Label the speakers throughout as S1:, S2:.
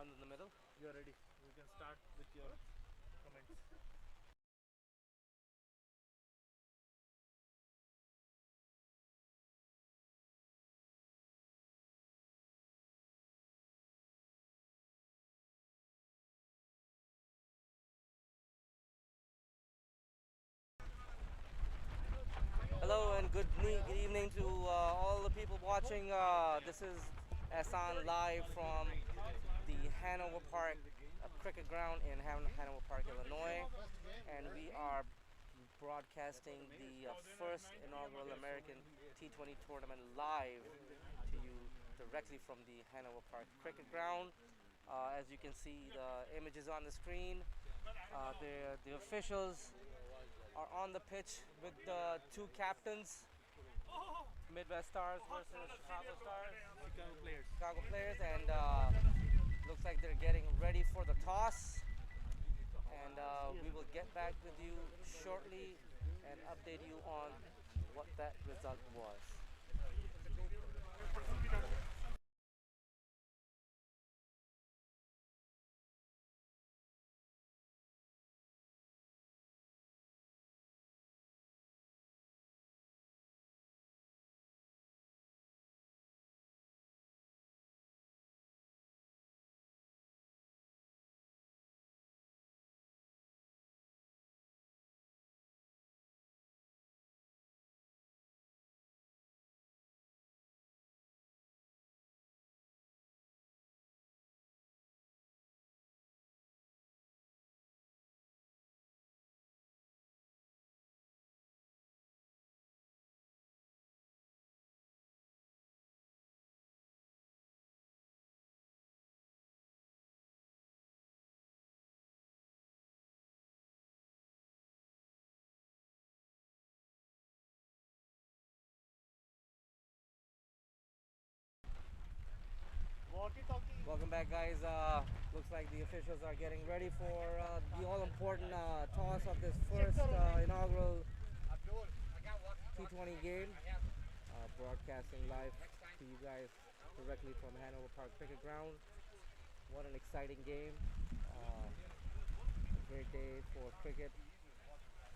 S1: one in the middle.
S2: You're ready. You can start with your comments.
S1: Hello and good evening to all the people watching. This is Asan live from the Hanover Park cricket ground in Hanover Park, Illinois, and we are broadcasting the first inaugural American T20 tournament live to you directly from the Hanover Park cricket ground. As you can see, the images on the screen. The officials are on the pitch with the two captains, Midwest Stars versus Chicago Stars,
S2: Chicago players.
S1: Chicago players, and looks like they're getting ready for the toss. And we will get back with you shortly and update you on what that result was. Welcome back, guys. Looks like the officials are getting ready for the all-important toss of this first inaugural T20 game. Broadcasting live to you guys directly from Hanover Park Cricket Ground. What an exciting game. A great day for cricket,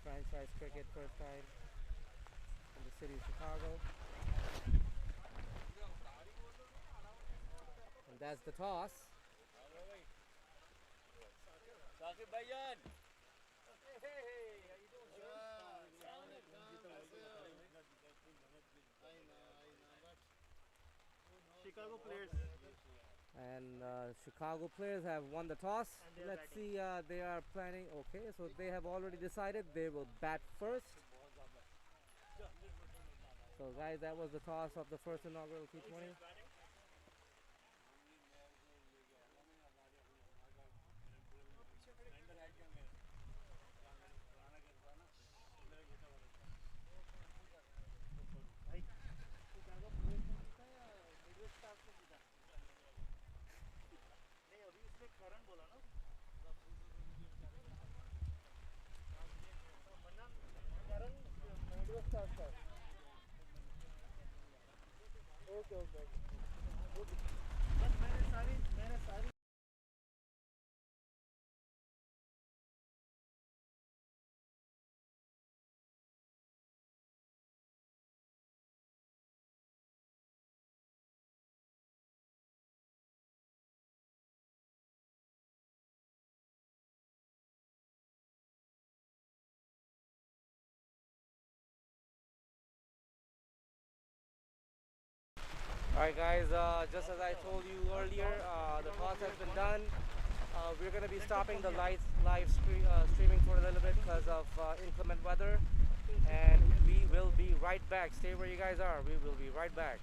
S1: franchise cricket, first time in the city of Chicago. And that's the toss.
S2: Chicago players.
S1: And Chicago players have won the toss. Let's see, they are planning. Okay, so they have already decided they will bat first. So, guys, that was the toss of the first inaugural T20.
S2: Chicago players ने जीता या Midwest Stars ने जीता? नहीं अभी उसने करण बोला ना? मन्नन करण Midwest Stars का. Okay, okay. बस मैंने सारी
S1: Alright, guys, just as I told you earlier, the toss has been done. We're going to be stopping the streaming for a little bit because of inclement weather. And we will be right back. Stay where you guys are. We will be right back.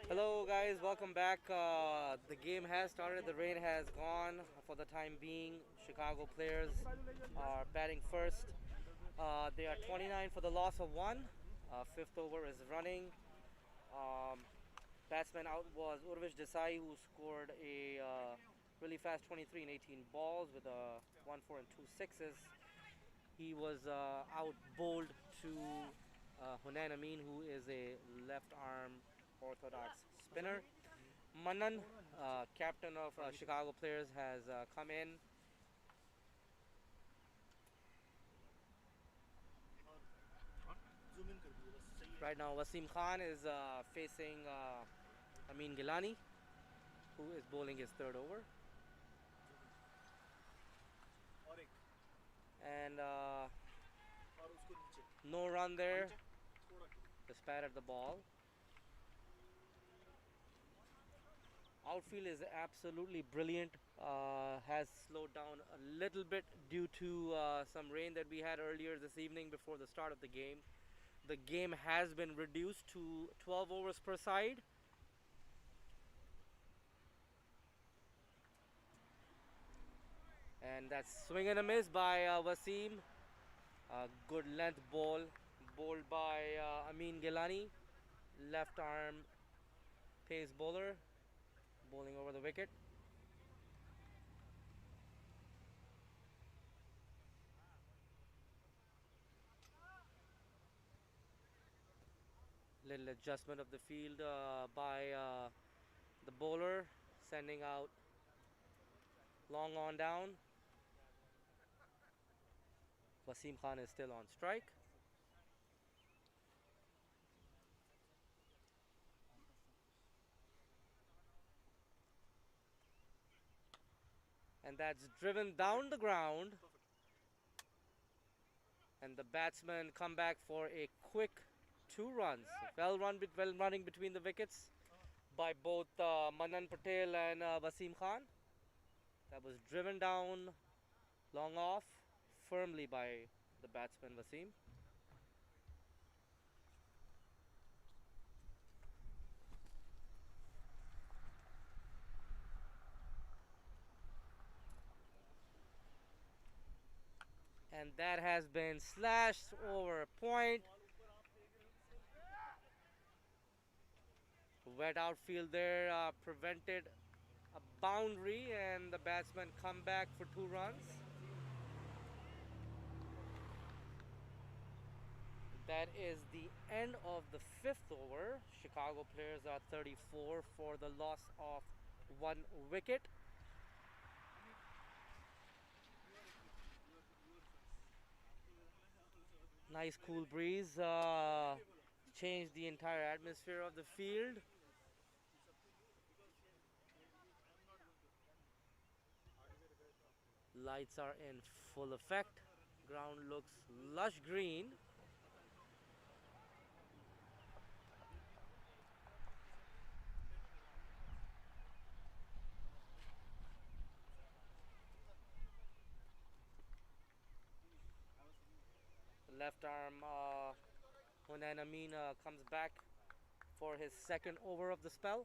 S1: Hello, guys. Welcome back. The game has started. The rain has gone for the time being. Chicago players are batting first. They are 29 for the loss of one. Fifth over is running. Um, Batsman out was Urvish Desai, who scored a really fast 23 in 18 balls with a 1 4 and 2 sixes. He was out bowled to Hunain Amin, who is a left arm orthodox spinner. Manan, captain of Chicago players, has come in.
S2: Zoom in कर दीजिए बस सही है.
S1: Right now, Wasim Khan is facing Amin Gilani, who is bowling his third over.
S2: और एक
S1: And
S2: और उसको नीचे
S1: no run there,
S2: थोड़ा
S1: just batted the ball. Outfield is absolutely brilliant. Has slowed down a little bit due to some rain that we had earlier this evening before the start of the game. The game has been reduced to 12 overs per side. And that's swing and a miss by Wasim. Good length ball, bowled by Amin Gilani, left arm pace bowler, bowling over the wicket. Little adjustment of the field by the bowler, sending out long on down. Wasim Khan is still on strike. And that's driven down the ground. And the batsmen come back for a quick 2 runs. Well running between the wickets by both Manan Patel and Wasim Khan. That was driven down long off firmly by the batsman Wasim. And that has been slashed over a point. Wet outfield there prevented a boundary, and the batsmen come back for 2 runs. That is the end of the fifth over. Chicago players are 34 for the loss of 1 wicket. Nice cool breeze changed the entire atmosphere of the field. Lights are in full effect. Ground looks lush green. Left arm Hunain Amin comes back for his second over of the spell.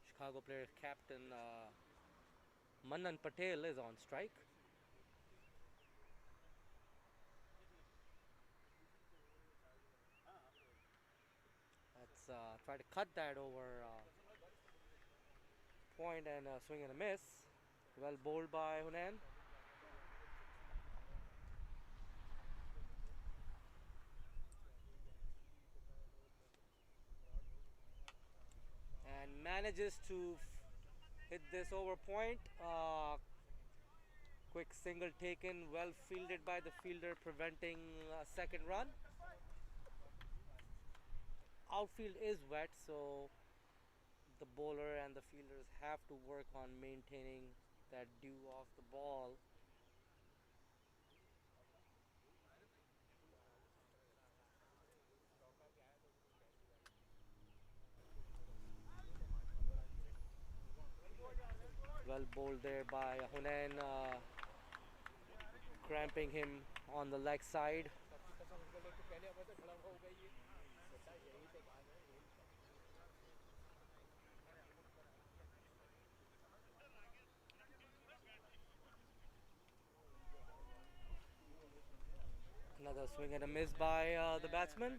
S1: Chicago player captain Manan Patel is on strike. Let's try to cut that over point and swing and a miss. Well bowled by Hunain. And manages to hit this over point. Quick single taken, well fielded by the fielder, preventing a second run. Outfield is wet, so the bowler and the fielders have to work on maintaining that dew off the ball. well bowled there by Hunain, cramping him on the leg side. Another swing and a miss by the batsman.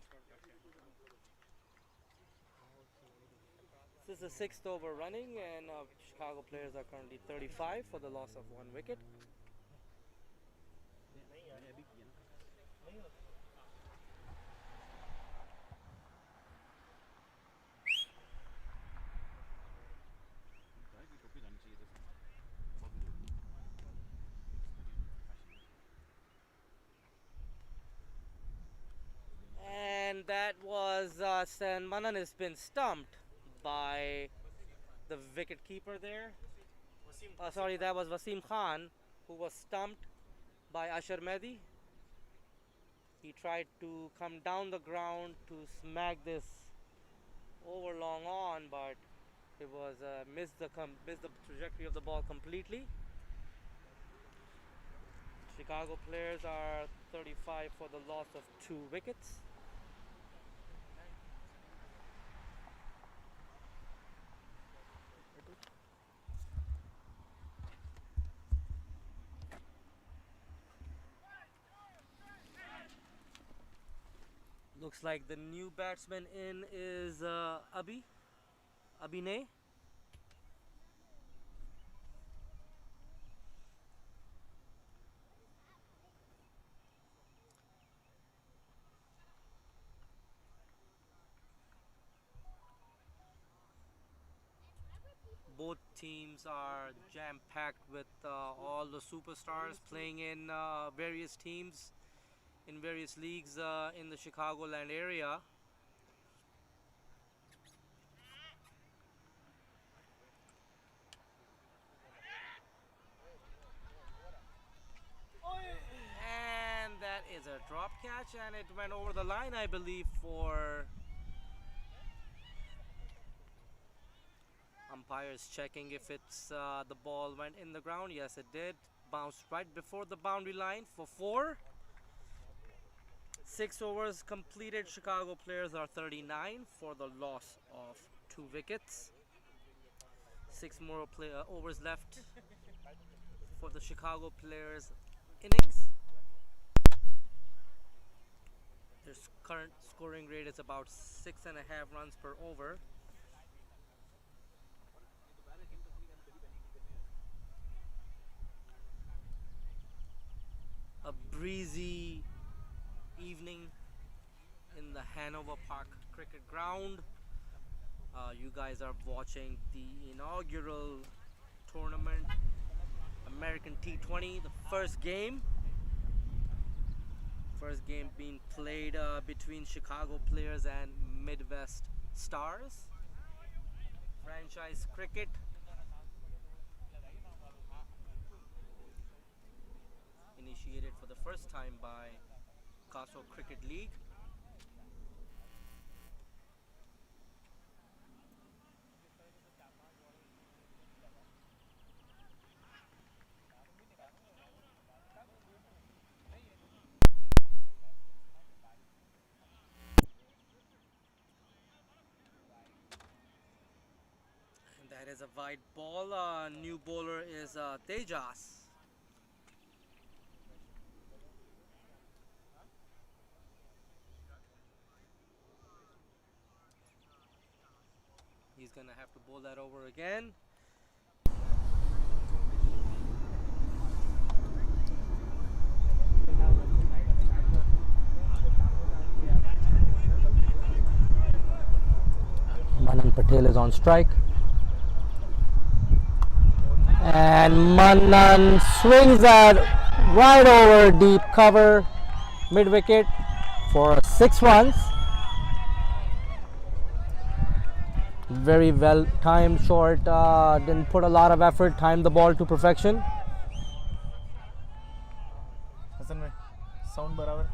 S1: This is the sixth over running, and Chicago players are currently 35 for the loss of one wicket. And that was San Manan has been stumped by the wicket keeper there. Sorry, that was Wasim Khan, who was stumped by Ashar Mehdi. He tried to come down the ground to smack this over long on, but it was missed the trajectory of the ball completely. Chicago players are 35 for the loss of 2 wickets. Looks like the new batsman in is Abhinay. Both teams are jam-packed with all the superstars playing in various teams in various leagues in the Chicagoland area. And that is a drop catch, and it went over the line, I believe, for umpires checking if it's the ball went in the ground. Yes, it did. Bounced right before the boundary line for 4. 6 overs completed. Chicago players are 39 for the loss of 2 wickets. 6 more overs left for the Chicago players' innings. Their current scoring rate is about 6.5 runs per over. A breezy evening in the Hanover Park cricket ground. You guys are watching the inaugural tournament, American T20, the first game. First game being played between Chicago players and Midwest Stars. Franchise cricket. Initiated for the first time by CASO Cricket League. And that is a wide ball. New bowler is Tejas. He's gonna have to bowl that over again. Manan Patel is on strike. And Manan swings that right over deep cover, mid wicket for 6 runs. Very well timed short, didn't put a lot of effort, timed the ball to perfection.
S2: Hasan में sound बराबर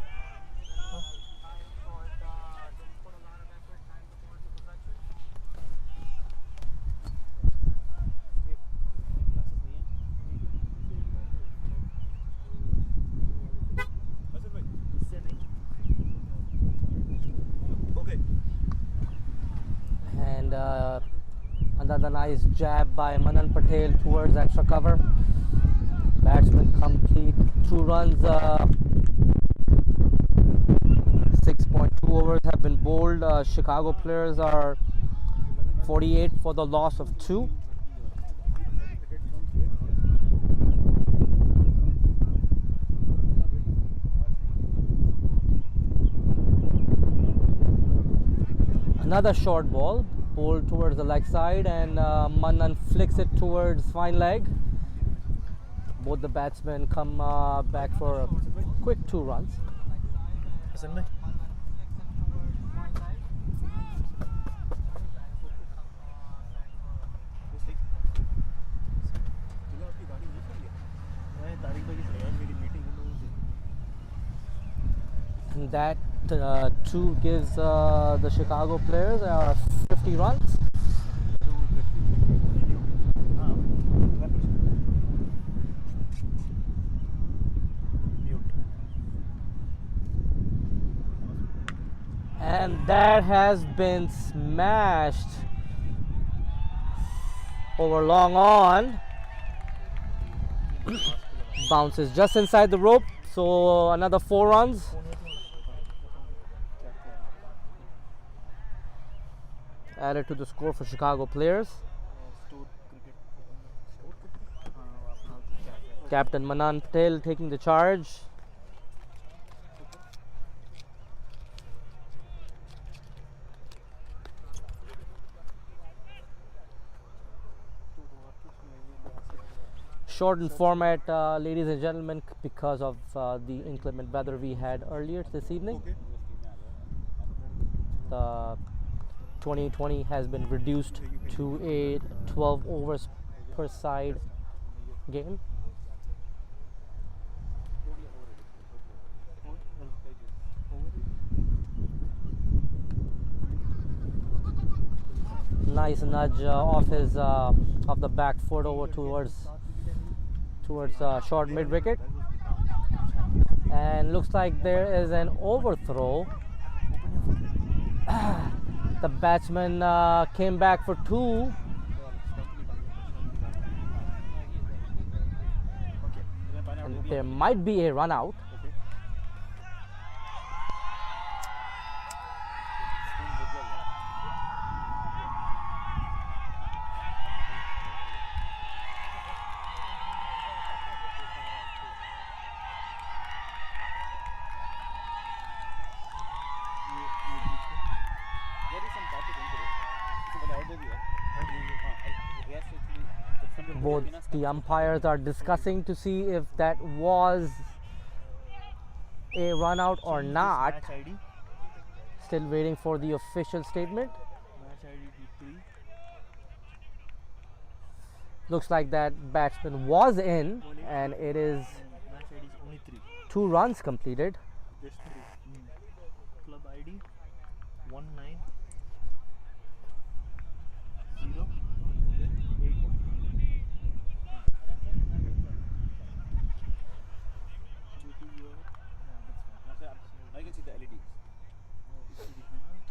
S1: Another nice jab by Manan Patel towards extra cover. Batsman complete 2 runs. 6.2 overs have been bowled. Chicago players are 48 for the loss of 2. Another short ball bowled towards the leg side, and Manan flicks it towards fine leg. Both the batsmen come back for a quick 2 runs. And that 2 gives the Chicago players 50 runs. And that has been smashed over long on. Bounces just inside the rope, so another 4 runs. Added to the score for Chicago players. Captain Manan Patel taking the charge. Shortened format, ladies and gentlemen, because of the inclement weather we had earlier this evening. The 2020 has been reduced to a 12 overs per side game. Nice nudge off the back foot over towards short mid wicket, and looks like there is an overthrow. The batsman came back for 2. And there might be a run out. Both the umpires are discussing to see if that was a run out or not. Still waiting for the official statement. Looks like that batsman was in, and it is 2 runs completed.
S2: Club ID 1908.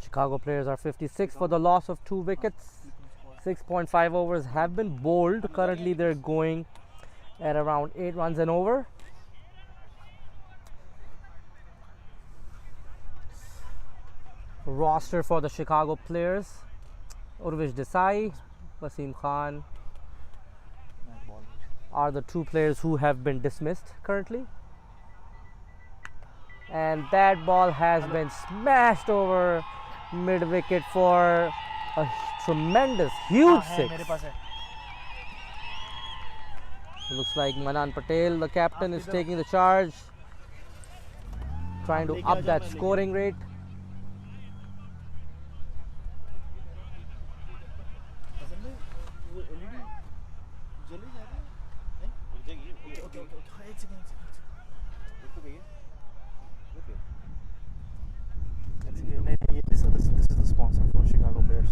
S1: Chicago players are 56 for the loss of 2 wickets. 6.5 overs have been bowled. Currently they're going at around 8 runs and over. Roster for the Chicago players: Urvish Desai, Wasim Khan are the 2 players who have been dismissed currently. And that ball has been smashed over mid wicket for a tremendous, huge 6. Looks like Manan Patel, the captain, is taking the charge, trying to up that scoring rate.
S2: This is the sponsor for Chicago Bears.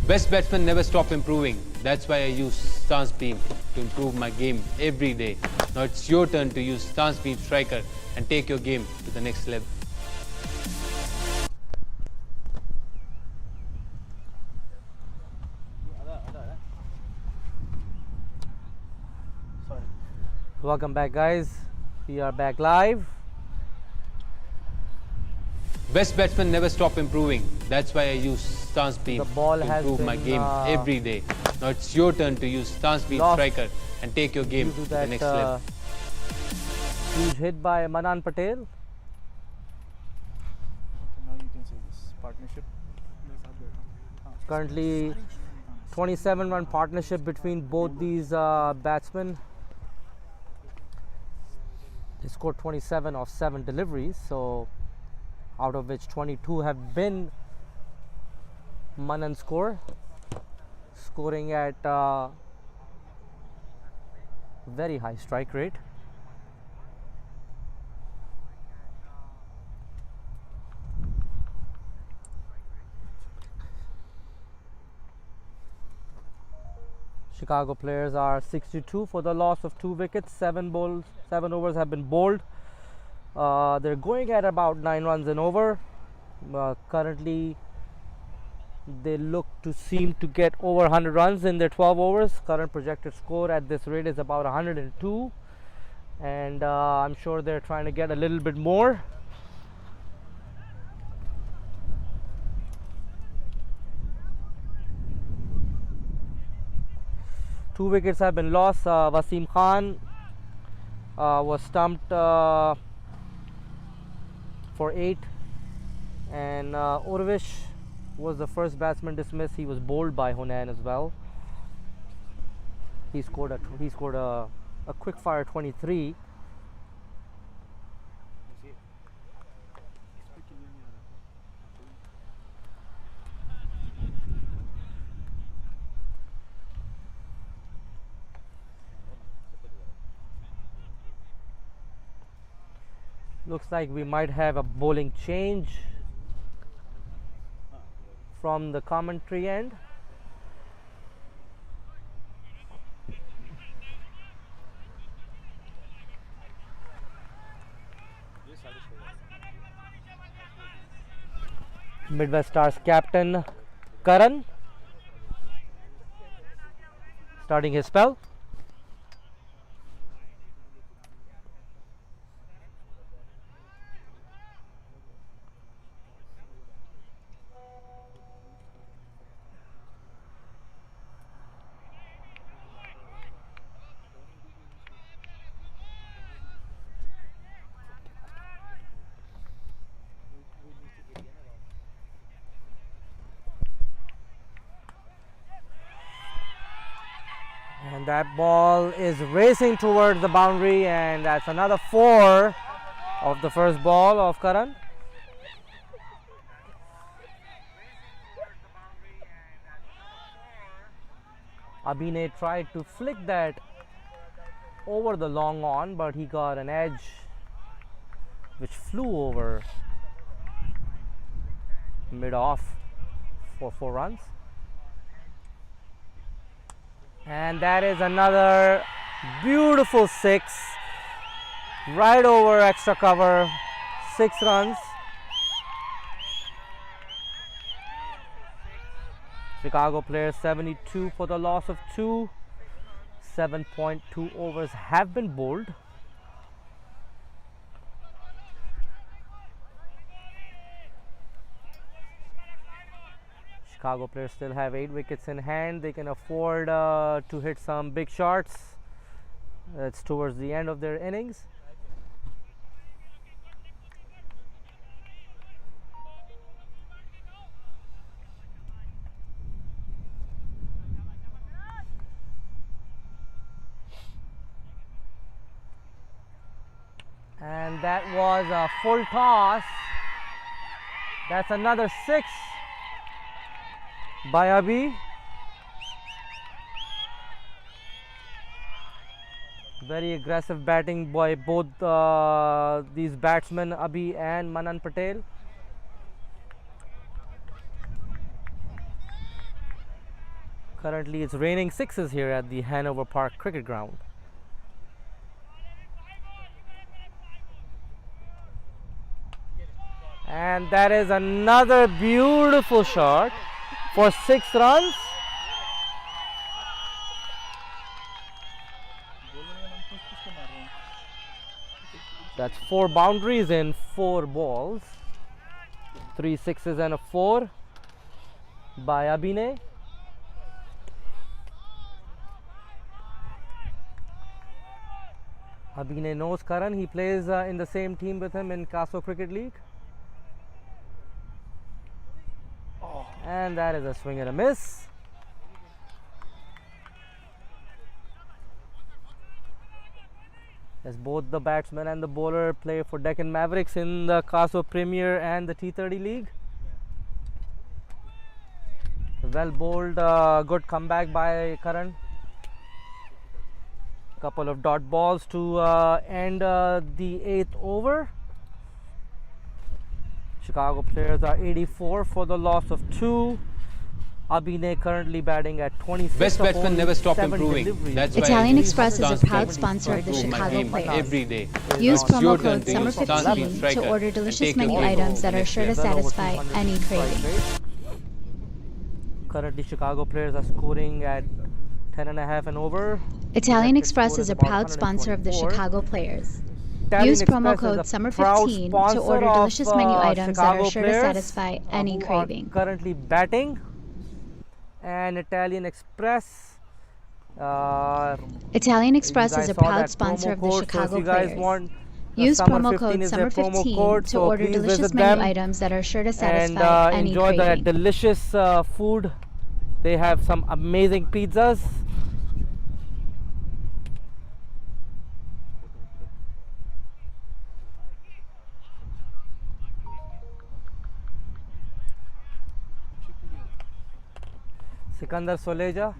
S3: Best batsmen never stop improving. That's why I use Stance Beam to improve my game every day. Now it's your turn to use Stance Beam Striker and take your game to the next level.
S1: Welcome back, guys. We are back live.
S3: Best batsmen never stop improving. That's why I use stance beam
S1: The ball
S3: to
S1: has
S3: improve my
S1: been,
S3: game every day. Now it's your turn to use stance beam
S1: lost
S3: striker and take your game
S1: due
S3: to
S1: to
S3: the next level.
S1: huge hit by Manan Patel.
S2: Okay, now you can say this partnership.
S1: Currently 27-run partnership between both these batsmen. They scored 27 of 7 deliveries, so out of which 22 have been Manan score, scoring at very high strike rate. Chicago players are 62 for the loss of 2 wickets. 7 overs have been bowled. They're going at about 9 runs an over. Currently, they look to seem to get over 100 runs in their 12 overs. Current projected score at this rate is about 102, and I'm sure they're trying to get a little bit more. Two wickets have been lost. Wasim Khan was stumped for 8, and Urvish was the first batsman dismissed. He was bowled by Hunain as well. He scored a quick fire 23. Looks like we might have a bowling change from the commentary end. Midwest Stars captain Karan starting his spell. And that ball is racing towards the boundary, and that's another 4 of the first ball of Karan. Abhinay tried to flick that over the long on, but he got an edge which flew over mid off for 4 runs. And that is another beautiful 6 right over extra cover. 6 runs. Chicago players 72 for the loss of 2. 7.2 overs have been bowled. Chicago players still have 8 wickets in hand. They can afford to hit some big shots. It's towards the end of their innings. And that was a full toss. That's another 6 by Abhi. Very aggressive batting by both these batsmen, Abhi and Manan Patel. Currently it's raining 6s here at the Hanover Park Cricket Ground. And that is another beautiful shot for 6 runs. That's 4 boundaries in 4 balls. 3 sixes and a 4 by Abhinay. Abhinay knows Karan. He plays in the same team with him in CASO Cricket League. And that is a swing and a miss. As both the batsman and the bowler play for Deccan Mavericks in the CASO Premier and the T30 League. Well bowled, good comeback by Karan. Couple of dot balls to end the 8th over. Chicago players are 84 for the loss of 2. Abhinay currently batting at 26.
S3: Best
S1: of
S3: batsmen
S1: only
S3: never stop
S1: 7
S3: improving.
S1: deliveries.
S3: That's why
S4: Italian
S3: I use
S4: Express is a
S3: Stance
S4: proud
S3: Beam
S4: sponsor of
S3: to
S4: the
S3: improve my
S4: Chicago
S3: game
S4: Players.
S3: every day.
S4: Use
S3: Now it's your
S4: promo
S3: turn
S4: code
S3: to use Stance Beam
S4: SUMMER15
S3: Striker
S4: to order
S3: and
S4: delicious
S3: take your
S4: menu
S3: game
S4: items
S3: to
S4: that
S3: the
S4: are
S3: next
S4: sure to
S3: level.
S1: Well over
S4: satisfy
S1: 200
S4: any
S1: strike
S4: craving.
S1: rate. Currently, Chicago players are scoring at 10.5 and over.
S4: Italian
S1: Projected
S4: Express
S1: score
S4: is a
S1: about
S4: proud sponsor of the
S1: 124.
S4: Chicago Players.
S1: Italian
S4: Use promo
S1: Express
S4: code
S1: is a proud
S4: SUMMER15 to
S1: sponsor
S4: order
S1: of,
S4: delicious menu items that
S1: Chicago
S4: are sure to
S1: players,
S4: satisfy any
S1: who are
S4: craving.
S1: currently batting. And Italian Express.
S4: Italian
S1: You
S4: Express
S1: guys
S4: is a
S1: saw
S4: proud
S1: that
S4: sponsor
S1: promo
S4: of the
S1: code, so if
S4: Chicago
S1: you guys
S4: Players.
S1: want
S4: Use
S1: Summer
S4: promo
S1: 15
S4: code
S1: is their promo
S4: SUMMER15
S1: code,
S4: to
S1: so
S4: order
S1: please
S4: delicious
S1: visit
S4: menu
S1: them
S4: items that are sure to
S1: and
S4: satisfy any
S1: enjoy the
S4: craving.
S1: delicious food. They have some amazing pizzas. Sikandar Soleja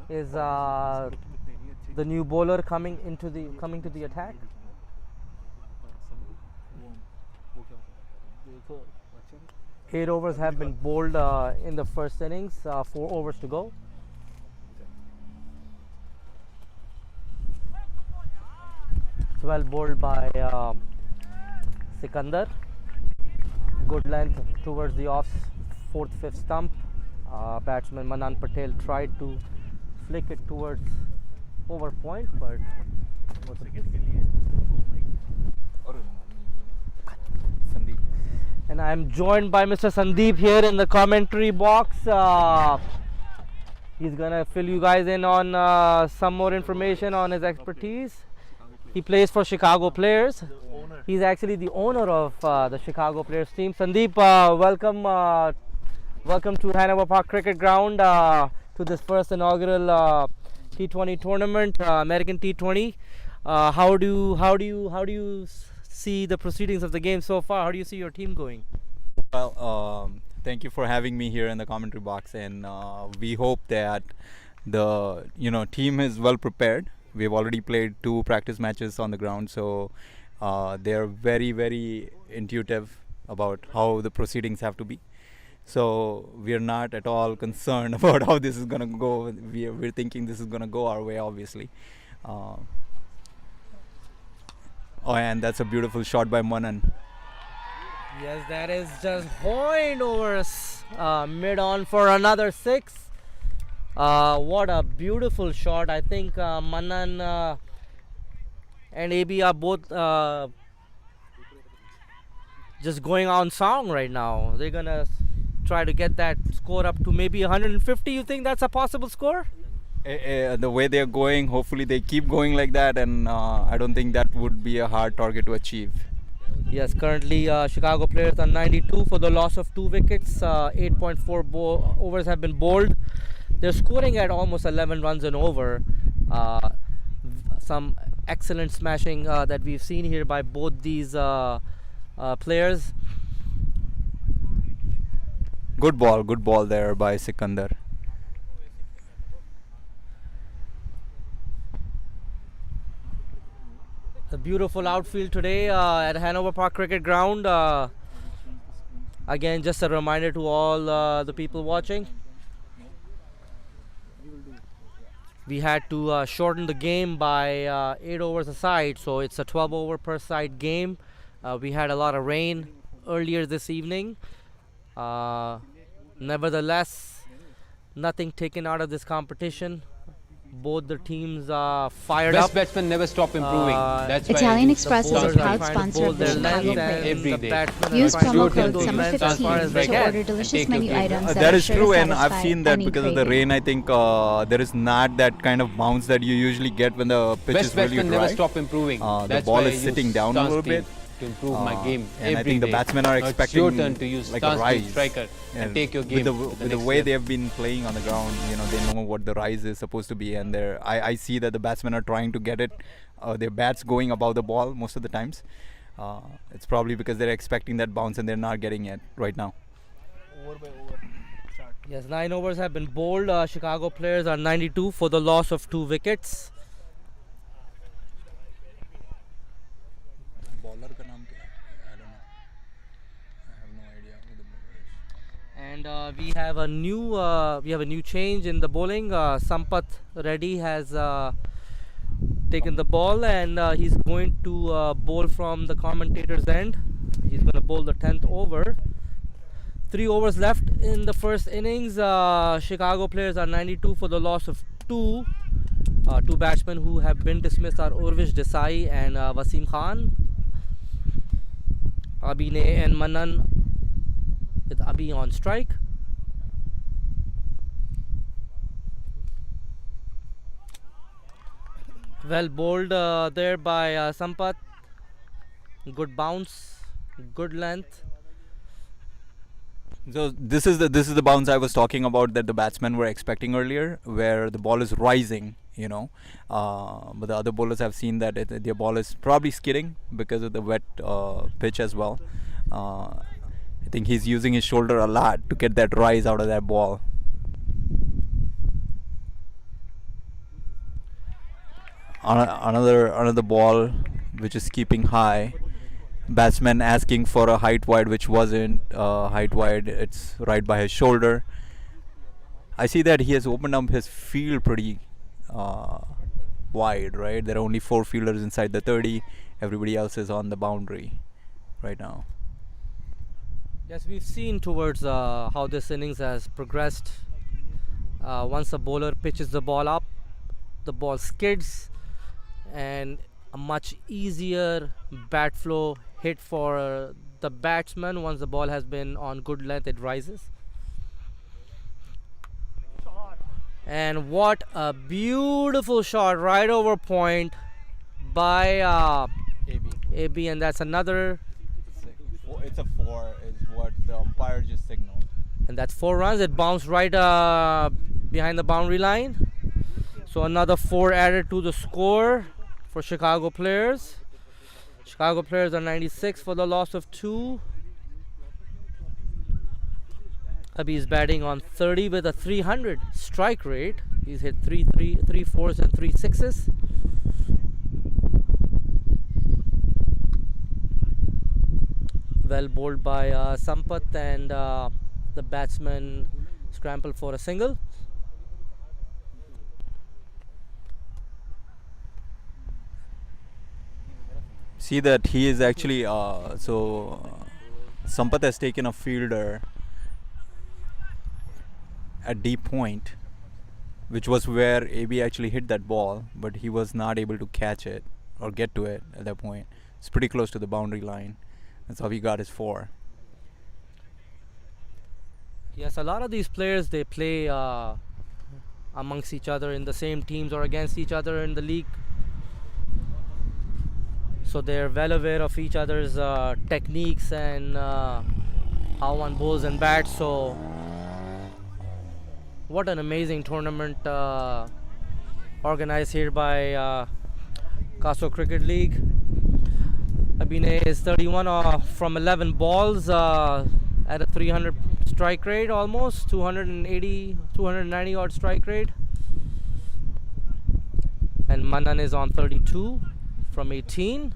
S1: is the new bowler coming to the attack. Eight overs have been bowled in the first innings. 4 overs to go. It's well bowled by Sikandar. Good length towards the off 4th, 5th stump. Batsman Manan Patel tried to flick it towards over point, but was a and I am joined by Mr. Sandeep here in the commentary box. He's gonna fill you guys in on some more information on his expertise. He plays for Chicago Players. He's actually the owner of the Chicago Players team. Sandeep, welcome to Hanover Park Cricket Ground to this first inaugural T20 tournament, American T20. How do you see the proceedings of the game so far? How do you see your team going?
S5: Well, thank you for having me here in the commentary box, and we hope that the team is well prepared. We've already played 2 practice matches on the ground, so they're very, very intuitive about how the proceedings have to be. So we're not at all concerned about how this is gonna go. We're thinking this is gonna go our way, obviously. Oh, and that's a beautiful shot by Manan.
S1: Yes, that is just point over mid on for another 6. What a beautiful shot. I think Manan and AB are both just going on song right now. They're gonna try to get that score up to maybe 150. You think that's a possible score?
S5: The way they're going, hopefully they keep going like that, and I don't think that would be a hard target to achieve.
S1: Yes, currently Chicago Players are 92 for the loss of 2 wickets. 8.4 overs have been bowled. They're scoring at almost 11 runs an over. Some excellent smashing that we've seen here by both these players.
S5: Good ball there by Sikandar.
S1: A beautiful outfield today at Hanover Park Cricket Ground. Again, just a reminder to all the people watching. We had to shorten the game by 8 overs a side, so it's a 12 over per side game. We had a lot of rain earlier this evening. Nevertheless, nothing taken out of this competition. Both the teams are fired
S3: Best
S1: up.
S3: batsmen never stop improving. That's why
S4: Italian
S3: I use
S4: Express is a
S3: Stance
S4: proud
S3: Beam
S4: sponsor
S3: to
S4: of the
S3: improve my
S4: Chicago
S3: game
S4: Players.
S3: every day.
S4: Use
S3: Now it's your
S4: promo
S3: turn
S4: code
S3: to use
S4: SUMMER15
S3: Stance Beam
S4: to
S3: Striker
S4: order
S3: and
S4: delicious
S3: take your
S4: menu
S3: game
S4: items
S3: to the
S4: that
S5: That
S4: are
S5: is
S4: sure to
S5: true, and I've
S4: satisfy
S5: seen that
S4: any
S5: because of the
S4: craving.
S5: rain. I think there is not that kind of bounce that you usually get when the pitch
S3: Best
S5: is really
S3: batsmen never
S5: dry.
S3: stop improving.
S5: The
S3: That's
S5: ball
S3: why I
S5: is
S3: use
S5: sitting down a
S3: Stance
S5: little
S3: Beam
S5: bit
S3: to improve my game
S5: and I
S3: every
S5: think the
S3: day.
S5: batsmen are
S3: Now
S5: expecting
S3: it's your turn to use
S5: like a
S3: Stance Beam
S5: rise.
S3: Striker and take your game
S5: with
S3: to the
S5: the
S3: next
S5: way
S3: level.
S5: they have been playing on the ground, they know what the rise is supposed to be, and I see that the batsmen are trying to get it, their bats going above the ball most of the times. It's probably because they're expecting that bounce and they're not getting it right now.
S2: Over by over. Start.
S1: Yes, 9 overs have been bowled. Chicago players are 92 for the loss of 2 wickets.
S5: Bowler ka naam kya hai? I don't know. I have no idea who the bowler is.
S1: And we have a new change in the bowling. Sampath Reddy has taken the ball, and he's going to bowl from the commentator's end. He's going to bowl the 10th over. 3 overs left in the first innings. Chicago players are 92 for the loss of 2. Two batsmen who have been dismissed are Urvish Desai and Wasim Khan. Abhinay and Manan with Abhi on strike. Well bowled there by Sampath. Good bounce, good length.
S5: So this is the bounce I was talking about that the batsmen were expecting earlier, where the ball is rising, but the other bowlers have seen that their ball is probably skidding because of the wet pitch as well. I think he's using his shoulder a lot to get that rise out of that ball. Another ball which is keeping high. Batsman asking for a height wide, which wasn't height wide. It's right by his shoulder. I see that he has opened up his field pretty wide, right? There are only 4 fielders inside the 30. Everybody else is on the boundary right now.
S1: Yes, we've seen towards how this innings has progressed. Once a bowler pitches the ball up, the ball skids, and a much easier bat flow hit for the batsman. Once the ball has been on good length, it rises. And what a beautiful shot right over point by AB, and that's another.
S5: It's a 4 is what the umpire just signaled.
S1: And that's 4 runs. It bounced right behind the boundary line. So another 4 added to the score for Chicago players. Chicago players are 96 for the loss of 2. Abhi is batting on 30 with a 300 strike rate. He's hit 3 4s and 3 6s. Well bowled by Sampath, and the batsman scrambled for a single.
S5: See that he is actually Sampath has taken a fielder at deep point, which was where AB actually hit that ball, but he was not able to catch it or get to it at that point. It's pretty close to the boundary line. That's how he got his 4.
S1: Yes, a lot of these players, they play amongst each other in the same teams or against each other in the league. So they're well aware of each other's techniques and how one bowls and bats. So what an amazing tournament organized here by CASO Cricket League. Abhinay is 31 from 11 balls at a 300 strike rate, almost 290 odd strike rate. And Manan is on 32 from 18.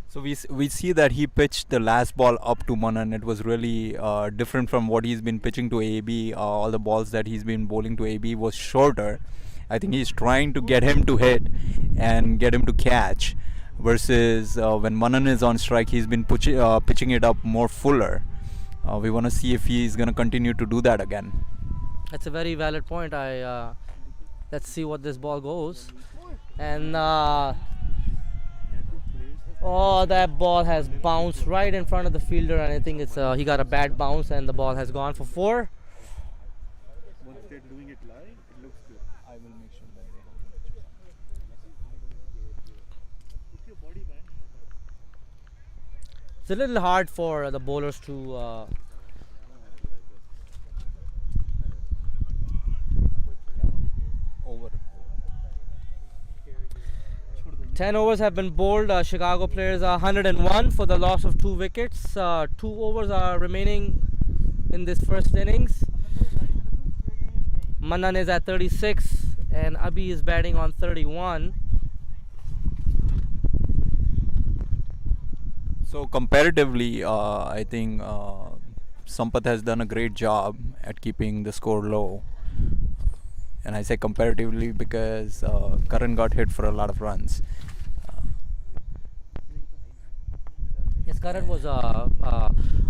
S5: So we see that he pitched the last ball up to Manan. It was really different from what he's been pitching to AB. All the balls that he's been bowling to AB was shorter. I think he's trying to get him to hit and get him to catch. Versus when Manan is on strike, he's been pitching it up more fuller. We want to see if he's going to continue to do that again.
S1: That's a very valid point. Let's see what this ball goes. And oh, that ball has bounced right in front of the fielder, and I think it's he got a bad bounce, and the ball has gone for 4.
S2: Once they're doing it live, it looks good.
S5: I will make sure that
S2: Put your body back.
S1: It's a little hard for the bowlers to
S5: over.
S1: 10 overs have been bowled. Chicago players are 101 for the loss of 2 wickets. 2 overs are remaining in this first innings. Manan is at 36 and Abhi is batting on 31.
S5: So comparatively, I think Sampath has done a great job at keeping the score low. And I say comparatively because Karan got hit for a lot of runs.
S1: Yes, Karan was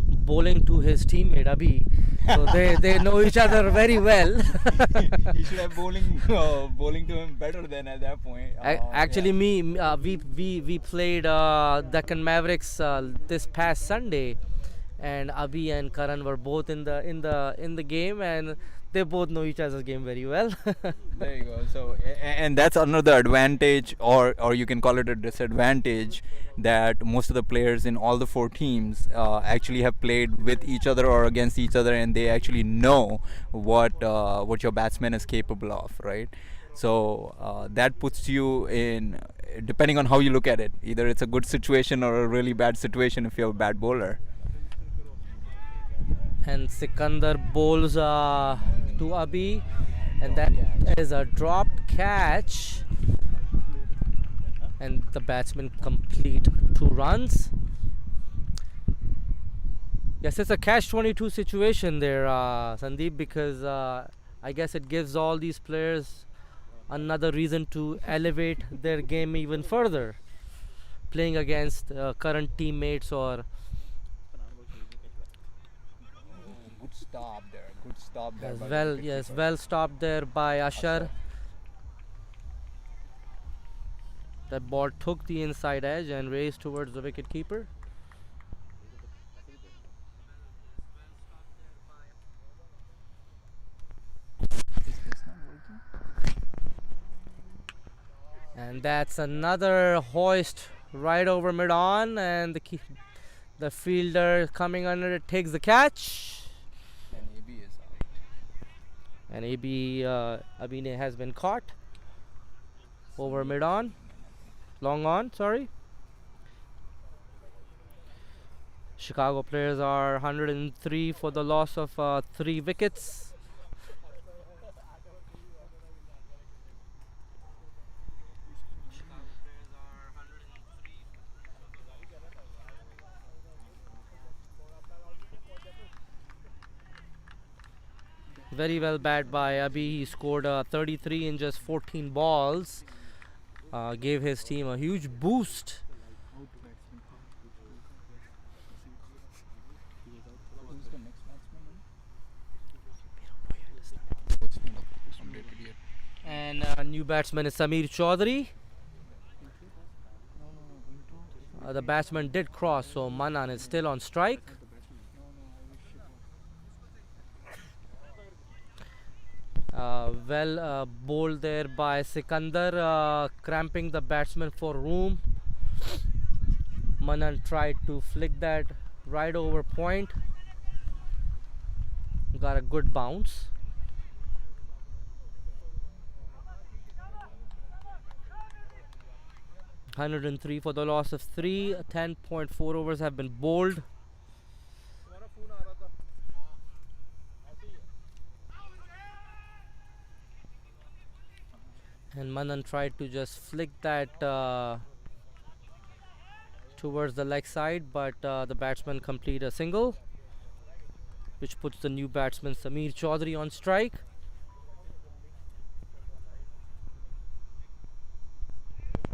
S1: bowling to his teammate Abhi. So they know each other very well.
S5: He should have bowling to him better than at that point.
S1: Actually, we played Deccan Mavericks this past Sunday, and Abhi and Karan were both in the game, and they both know each other's game very well.
S5: There you go. So and that's another advantage, or you can call it a disadvantage, that most of the players in all the 4 teams actually have played with each other or against each other, and they actually know what your batsman is capable of, right? So that puts you in, depending on how you look at it, either it's a good situation or a really bad situation if you're a bad bowler.
S1: And Sikandar bowls to Abhi, and that is a dropped catch, and the batsman complete 2 runs. Yes, it's a catch-22 situation there, Sandeep, because I guess it gives all these players another reason to elevate their game even further, playing against current teammates or
S5: Good stop there. Good stop there.
S1: as well. Yes, well stopped there by Ashar. That ball took the inside edge and raced towards the wicket keeper. And that's another hoist right over mid on, and the fielder coming under it takes the catch.
S5: And AB is out.
S1: And Abhi has been caught over mid on, long on, sorry. Chicago players are 103 for the loss of 3 wickets. Very well bat by Abhi. He scored 33 in just 14 balls. Gave his team a huge boost.
S5: Who's the next batsman?
S1: And new batsman is Sameer Chaudhary. The batsman did cross, so Manan is still on strike. Well bowled there by Sikandar, cramping the batsman for room. Manan tried to flick that right over point. Got a good bounce. (103) for the loss of 3. 10.4 overs have been bowled. And Manan tried to just flick that towards the leg side, but the batsman complete a single, which puts the new batsman Sameer Chaudhary on strike.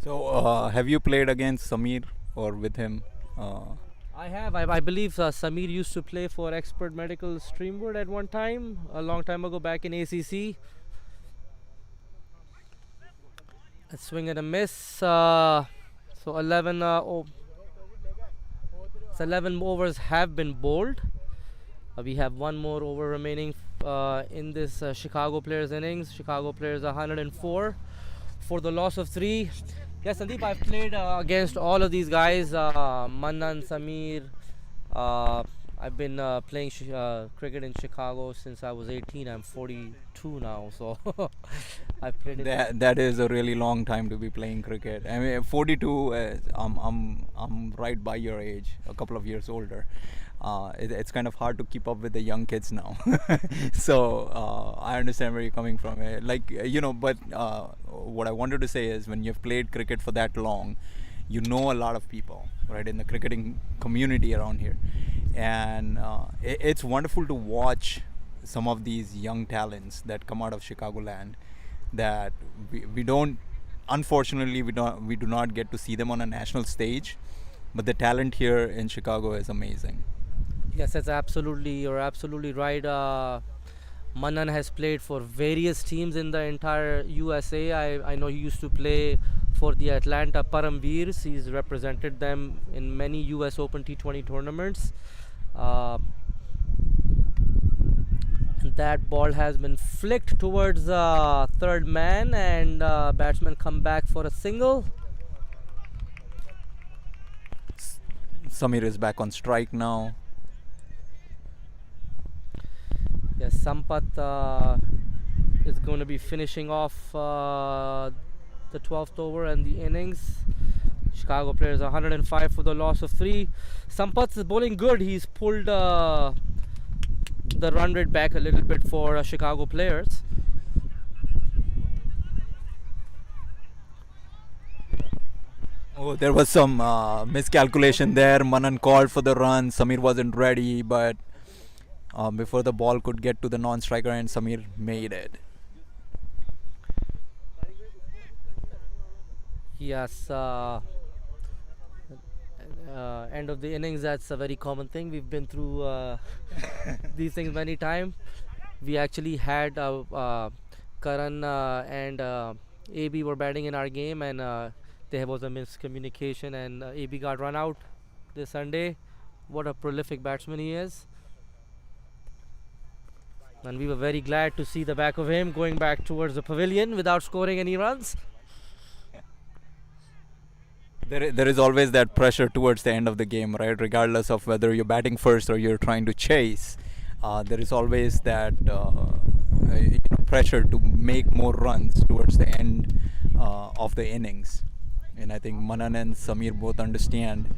S5: So have you played against Sameer or with him?
S1: I have. I believe Samir used to play for Expert Medical Streamwood at one time, a long time ago back in ACC. A swing and a miss. So 11, so 11 overs have been bowled. We have one more over remaining in this Chicago Players innings. Chicago Players 104 for the loss of 3. Yes, Sandeep, I've played against all of these guys, Mannan, Samir. Uh, I've been playing cricket in Chicago since I was 18. I'm 42 now, so I've played in.
S5: That is a really long time to be playing cricket. I mean, 42. I'm right by your age, a couple of years older. It's kind of hard to keep up with the young kids now. So I understand where you're coming from. But what I wanted to say is when you've played cricket for that long, you know a lot of people, right, in the cricketing community around here, and it's wonderful to watch some of these young talents that come out of Chicagoland that we don't, unfortunately, we do not get to see them on a national stage, but the talent here in Chicago is amazing.
S1: Yes, you're absolutely right. Manan has played for various teams in the entire USA. I know he used to play for the Atlanta Paramveers. He's represented them in many US Open T20 tournaments. Uh, that ball has been flicked towards third man, and batsman come back for a single.
S5: Samir is back on strike now.
S1: Yes, Sampath is going to be finishing off the 12th over and the innings. Chicago Players 105 for the loss of 3. Sampath is bowling good. He's pulled the run rate back a little bit for Chicago Players.
S5: Oh, there was some miscalculation there. Manan called for the run. Samir wasn't ready, but before the ball could get to the non-striker, and Samir made it.
S1: Yes, end of the innings, that's a very common thing. We've been through these things many times. We actually had Karan and AB were batting in our game, and there was a miscommunication, and AB got run out this Sunday. What a prolific batsman he is. And we were very glad to see the back of him going back towards the pavilion without scoring any runs.
S5: There is always that pressure towards the end of the game, right? Regardless of whether you're batting first or you're trying to chase, there is always that pressure to make more runs towards the end of the innings. And I think Manan and Samir both understand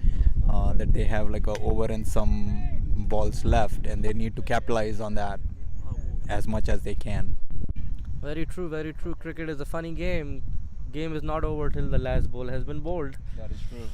S5: that they have like a over and some balls left, and they need to capitalize on that as much as they can.
S1: Very true, very true. Cricket is a funny game. Game is not over till the last ball has been bowled.
S5: That is true.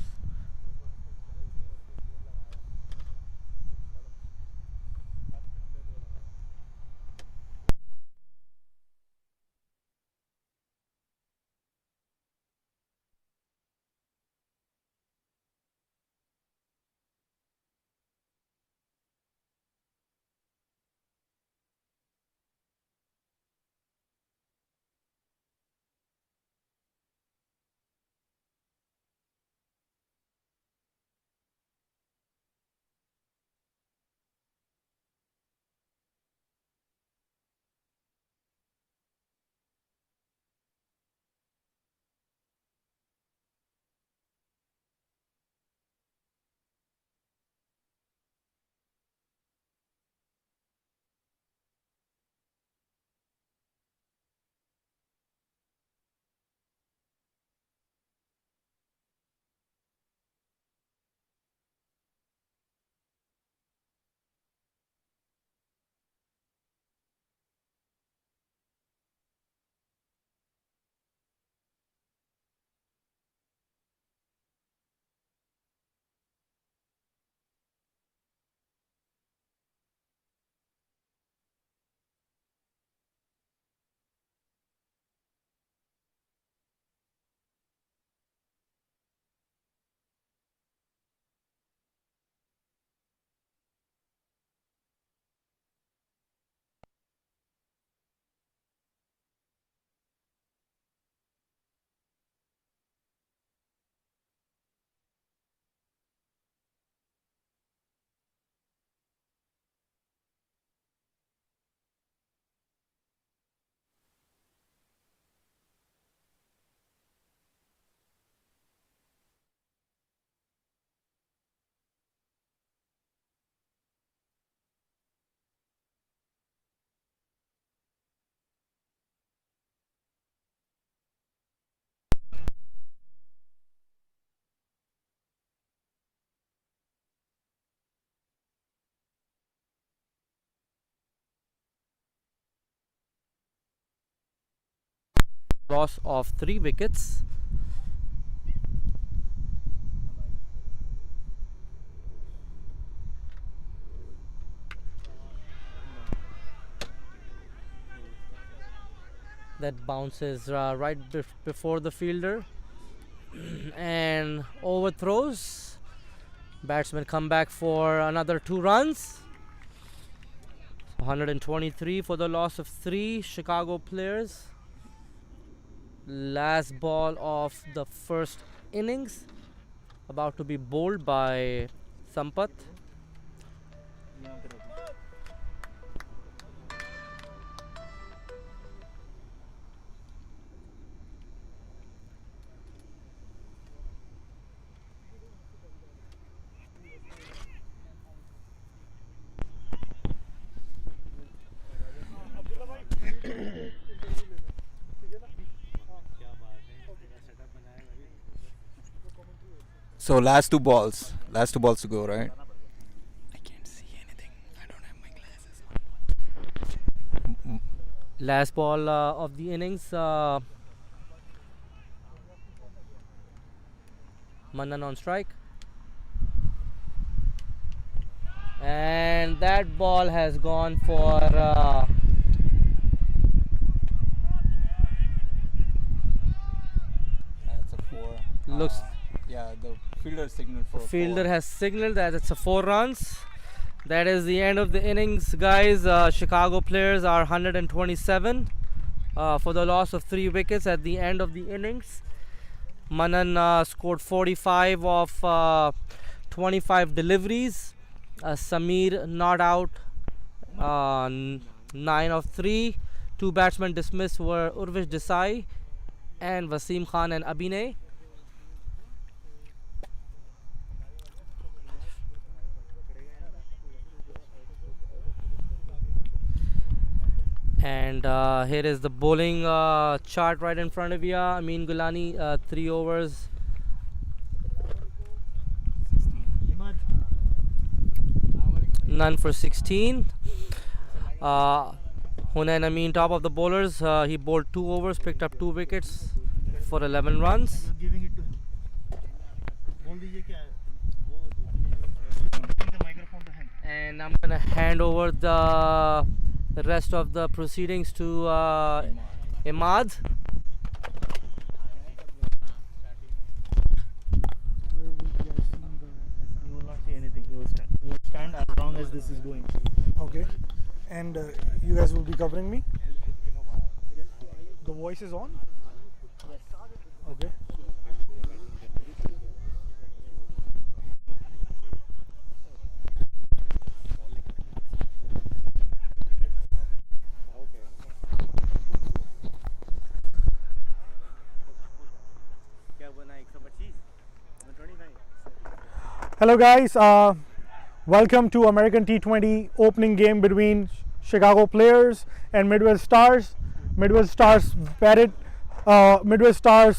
S1: loss of 3 wickets. That bounces right before the fielder and overthrows. Batsmen come back for another 2 runs. 123 for the loss of 3 Chicago players. Last ball of the first innings, about to be bowled by Sampath.
S5: So last two balls to go, right? I can't see anything. I don't have my glasses on.
S1: Last ball of the innings. Manan on strike. And that ball has gone for
S5: That's a 4.
S1: looks
S5: Yeah, the fielder signaled for
S1: fielder
S5: 4.
S1: has signaled that it's a 4 runs. That is the end of the innings, guys. Chicago players are 127 for the loss of 3 wickets at the end of the innings. Manan scored 45 of 25 deliveries. Sameer not out, 9 of 3. 2 batsmen dismissed were Urvish Desai and Wasim Khan and Abhinay. And here is the bowling chart right in front of you. Amin Gulani, 3 overs. None for 16. Hunain Amin, top of the bowlers. He bowled 2 overs, picked up 2 wickets for 11 runs.
S2: Giving it to him. बोल दीजिए क्या है वो the microphone to hang.
S1: And I'm gonna hand over the rest of the proceedings to Imad.
S2: You will not see anything. You will stand. You will stand as long as this is going.
S6: Okay. And you guys will be covering me? The voice is on? Okay. Hello guys, welcome to American T20 opening game between Chicago players and Midwest Stars. Midwest Stars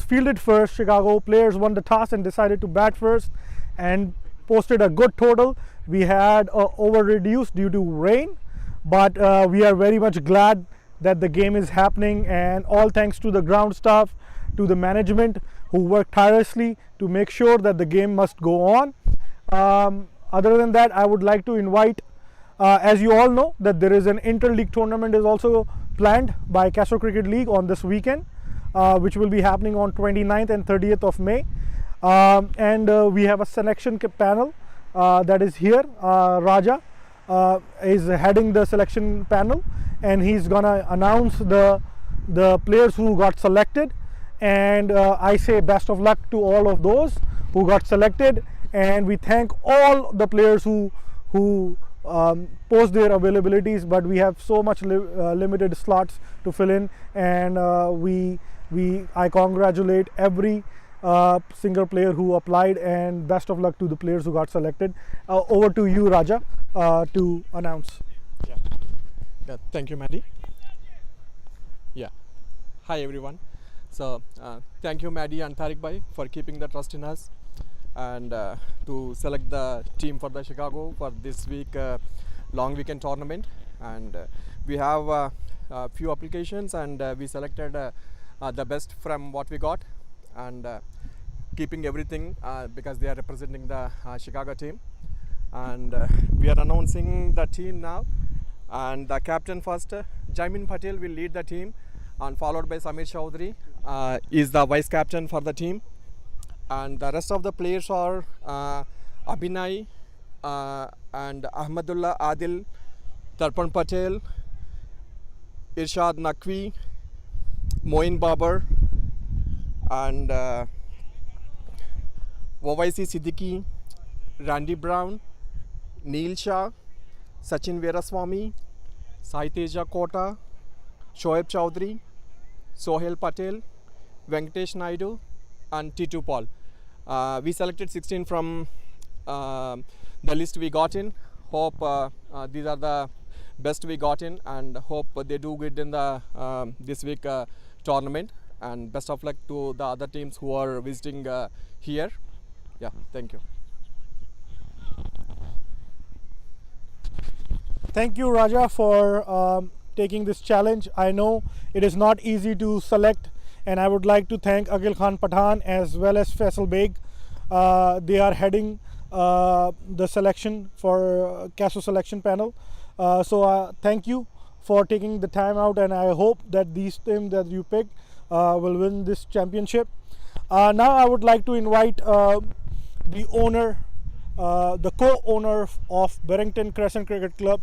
S6: fielded first. Chicago players won the toss and decided to bat first and posted a good total. We had over reduced due to rain, but we are very much glad that the game is happening, and all thanks to the ground staff, to the management who worked tirelessly to make sure that the game must go on. Other than that, I would like to invite, as you all know, that there is an inter-league tournament is also planned by CASO Cricket League on this weekend, which will be happening on 29th and 30th of May. And we have a selection panel that is here. Raja is heading the selection panel, and he's gonna announce the players who got selected. And I say best of luck to all of those who got selected, and we thank all the players who post their availabilities, but we have so much limited slots to fill in, and I congratulate every single player who applied, and best of luck to the players who got selected. Over to you, Raja, to announce.
S7: Yeah, thank you, Maddie. Yeah, hi everyone. So thank you, Maddie and Tariq Bhai, for keeping the trust in us, and to select the team for the Chicago for this week long weekend tournament. And we have a few applications, and we selected the best from what we got, and keeping everything because they are representing the Chicago team. And we are announcing the team now, and the captain first, Jaimin Patel will lead the team, and followed by Samir Chaudhary is the vice captain for the team. And the rest of the players are Abhinay and Ahmadullah Adil, Tarpan Patel, Irshad Naqvi, Moin Babar, and Owaisi Siddiqui, Randy Brown, Neil Shah, Sachin Veeraswamy, Sai Teja Kota, Shoaib Chowdhury, Sohail Patel, Venkatesh Naidu, and Titu Paul. We selected 16 from the list we got in. Hope these are the best we got in, and hope they do good in the this week tournament. And best of luck to the other teams who are visiting here. Yeah, thank you.
S6: Thank you, Raja, for taking this challenge. I know it is not easy to select, and I would like to thank Akhil Khan Pathan as well as Faisal Beg. They are heading the selection for CASO selection panel. So thank you for taking the time out, and I hope that these teams that you picked will win this championship. Now I would like to invite the owner, the co-owner of Barrington Crescent Cricket Club,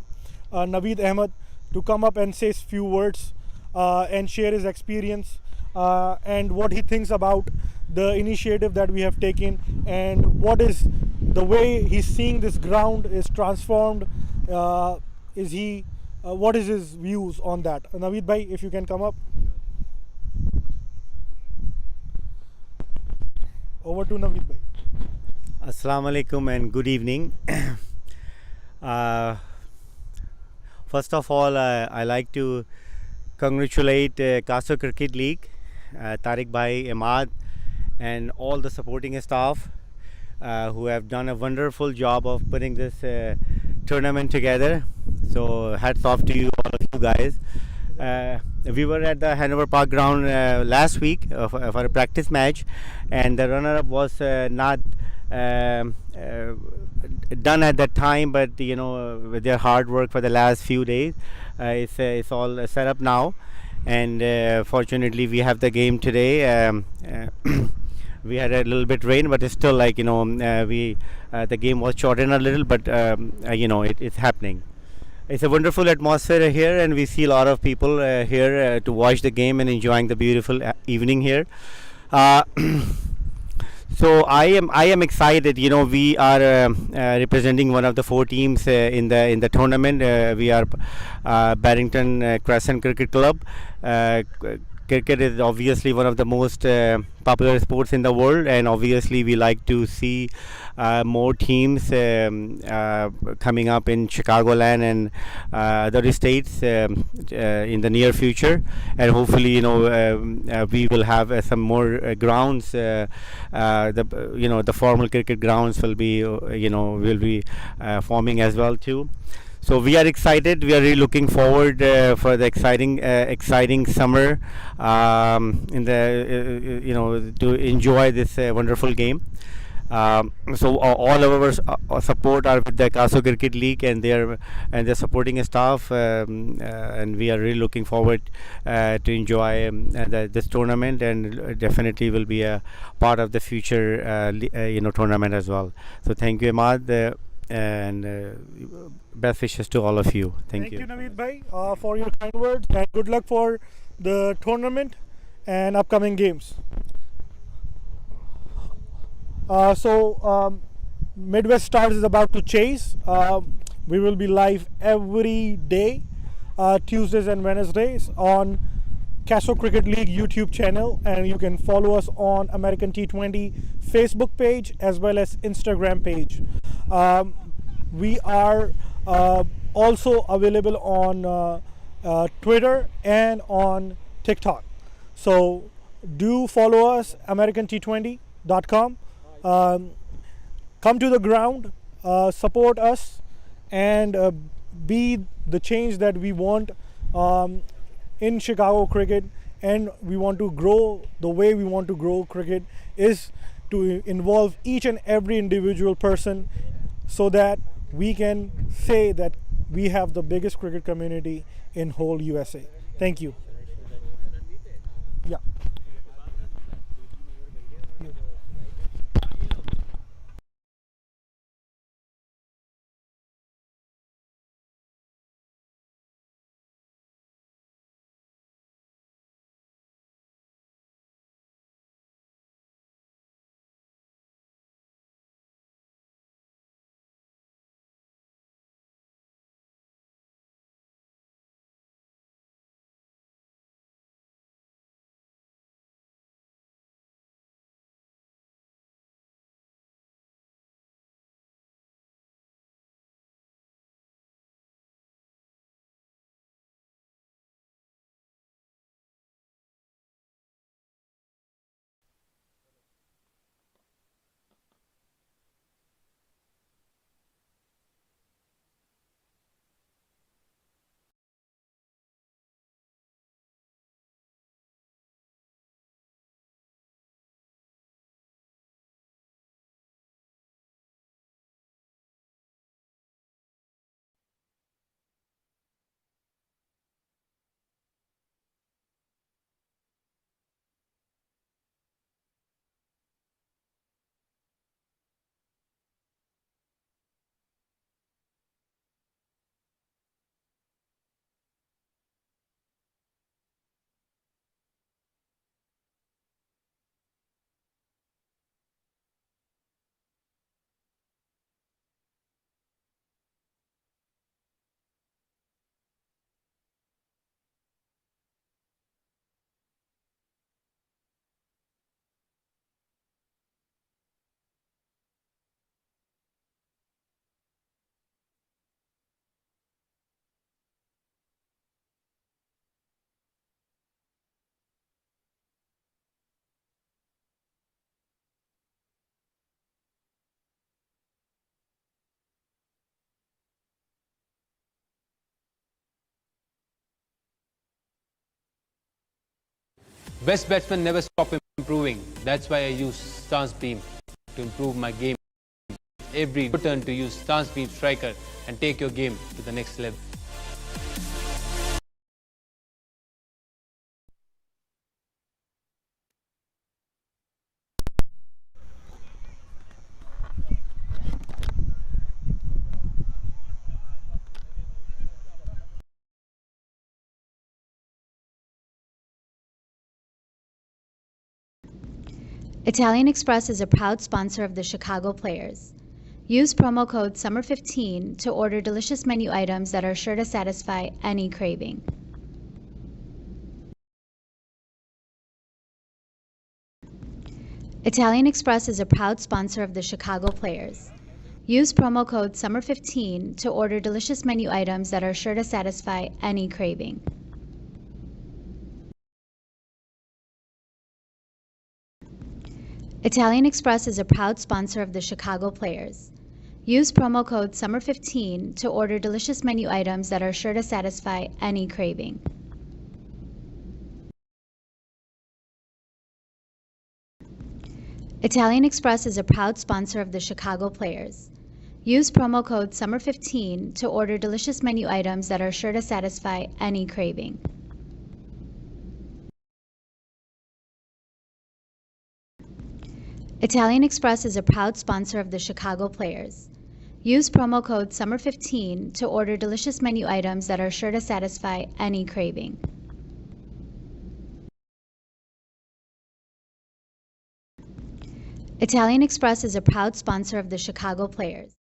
S6: Naveed Ahmed, to come up and say a few words and share his experience and what he thinks about the initiative that we have taken, and what is the way he's seeing this ground is transformed. What is his views on that? Naveed bhai, if you can come up. Over to Naveed bhai.
S8: Assalamu alaikum and good evening. First of all, I like to congratulate CASO Cricket League, Tariq Bhai, Ahmad, and all the supporting staff who have done a wonderful job of putting this tournament together. So hats off to you, all of you guys. We were at the Hanover Park ground last week for a practice match, and the runner-up was not done at that time, but with their hard work for the last few days, it's all set up now. And fortunately, we have the game today. We had a little bit rain, but it's still the game was shortened a little, but it's happening. It's a wonderful atmosphere here, and we see a lot of people here to watch the game and enjoying the beautiful evening here. So I am excited. We are representing one of the 4 teams in the tournament. We are Barrington Crescent Cricket Club. Cricket is obviously one of the most popular sports in the world, and obviously we like to see more teams coming up in Chicagoland and other states in the near future, and hopefully we will have some more grounds. The formal cricket grounds will be forming as well too. So we are excited. We are really looking forward for the exciting summer to enjoy this wonderful game. So all of our support are with the CASO Cricket League and their supporting staff, and we are really looking forward to enjoy this tournament, and definitely will be a part of the future tournament as well. So thank you, Ahmad. And best wishes to all of you. Thank you.
S6: Thank you, Naveed bhai, for your kind words, and good luck for the tournament and upcoming games. Midwest Stars is about to chase. We will be live every day, Tuesdays and Wednesdays, on CASO Cricket League YouTube channel, and you can follow us on American T20 Facebook page as well as Instagram page. We are also available on Twitter and on TikTok. So do follow us, AmericanT20.com. Come to the ground, support us, and be the change that we want in Chicago cricket and we want to grow. The way we want to grow cricket is to involve each and every individual person, so that we can say that we have the biggest cricket community in whole USA. Thank you. Yeah.
S3: Best batsmen never stop improving. That's why I use Stance Beam to improve my game every turn, to use Stance Beam Striker and take your game to the next level.
S4: Italian Express is a proud sponsor of the Chicago Players. Use promo code SUMMER15 to order delicious menu items that are sure to satisfy any craving. Italian Express is a proud sponsor of the Chicago Players. Use promo code SUMMER15 to order delicious menu items that are sure to satisfy any craving. Italian Express is a proud sponsor of the Chicago Players. Use promo code SUMMER15 to order delicious menu items that are sure to satisfy any craving. Italian Express is a proud sponsor of the Chicago Players. Use promo code SUMMER15 to order delicious menu items that are sure to satisfy any craving. Italian Express is a proud sponsor of the Chicago Players. Use promo code SUMMER15 to order delicious menu items that are sure to satisfy any craving. Italian Express is a proud sponsor of the Chicago Players.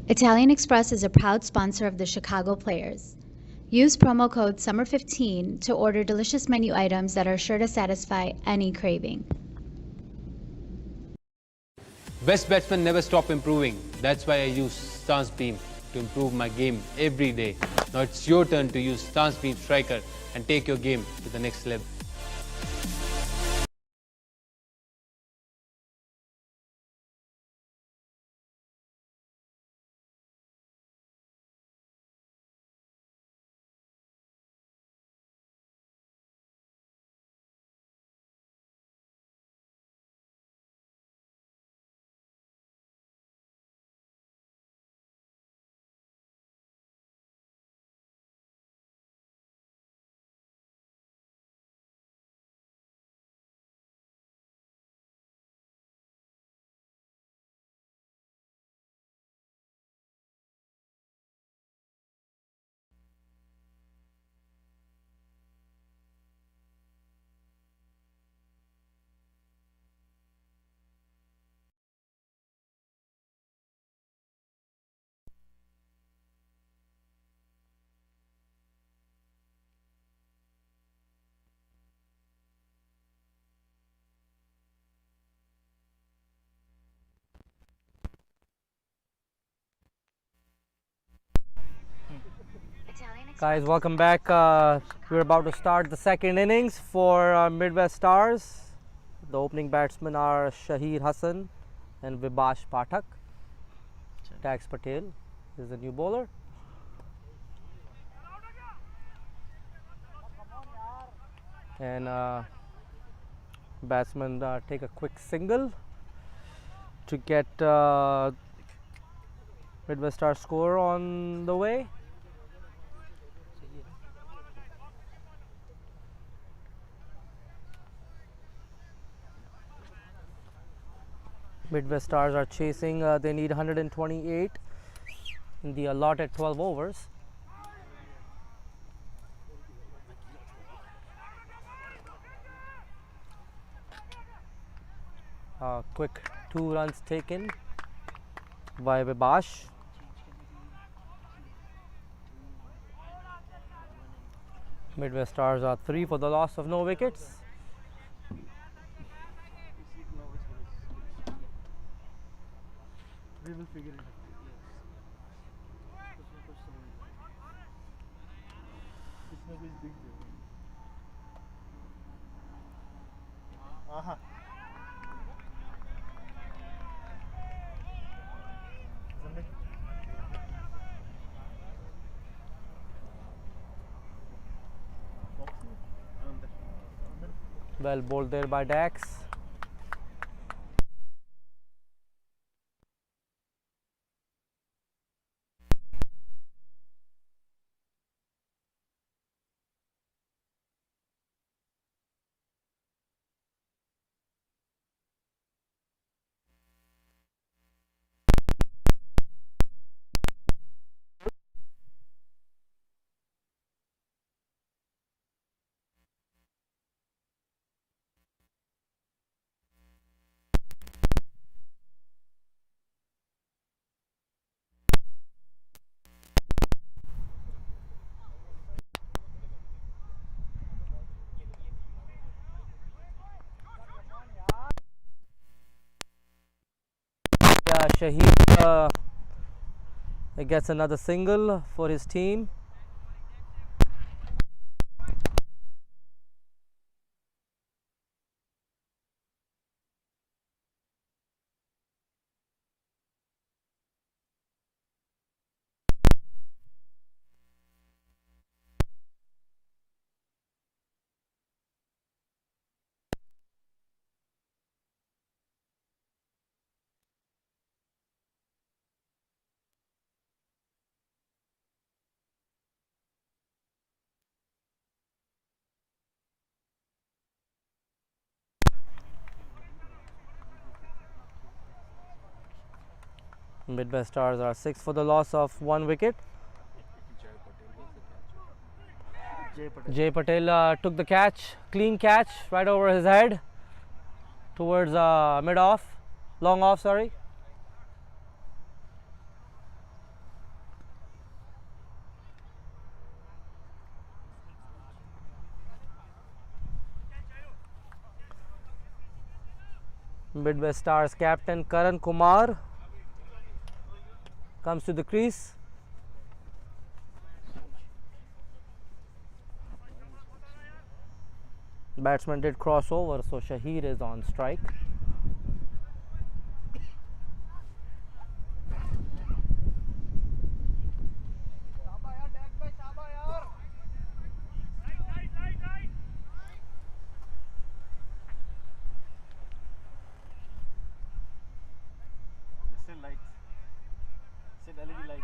S4: Italian Express is a proud sponsor of the Chicago Players. Use promo code SUMMER15 to order delicious menu items that are sure to satisfy any craving.
S3: Best batsmen never stop improving. That's why I use Stance Beam to improve my game every day. Now it's your turn to use Stance Beam Striker and take your game to the next level.
S1: Guys, welcome back. We're about to start the second innings for Midwest Stars. The opening batsmen are Shahir Hassan and Vibash Pathak. Tax Patel is the new bowler. And batsmen take a quick single to get Midwest Stars score on the way. Midwest Stars are chasing, they need 128 in the allotted 12 overs. Quick 2 runs taken by Vibash. Midwest Stars are 3 for the loss of no wickets.
S2: We will figure it out. Aha.
S1: Well bowled there by Dax. Shahid gets another single for his team. Midwest Stars are 6 for the loss of 1 wicket. Jay Patel took the catch, clean catch right over his head towards mid off, long off, sorry. Midwest Stars captain Karan Kumar comes to the crease. Batsman did cross over, so Shahir is on strike.
S2: Still lights. Still LED lights.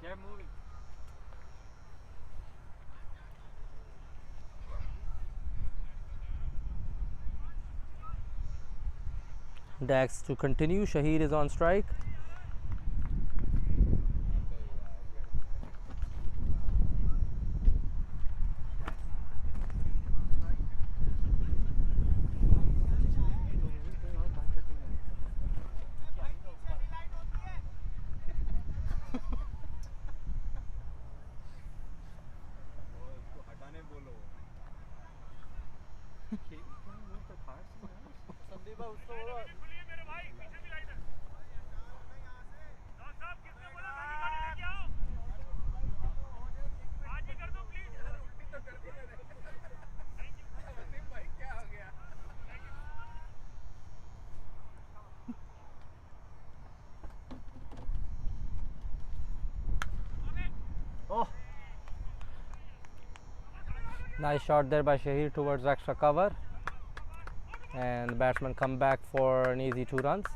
S2: They're moving.
S1: Dax to continue. Shahir is on strike.
S2: Oh,
S1: Nice shot there by Shahir towards extra cover, and the batsman come back for an easy 2 runs.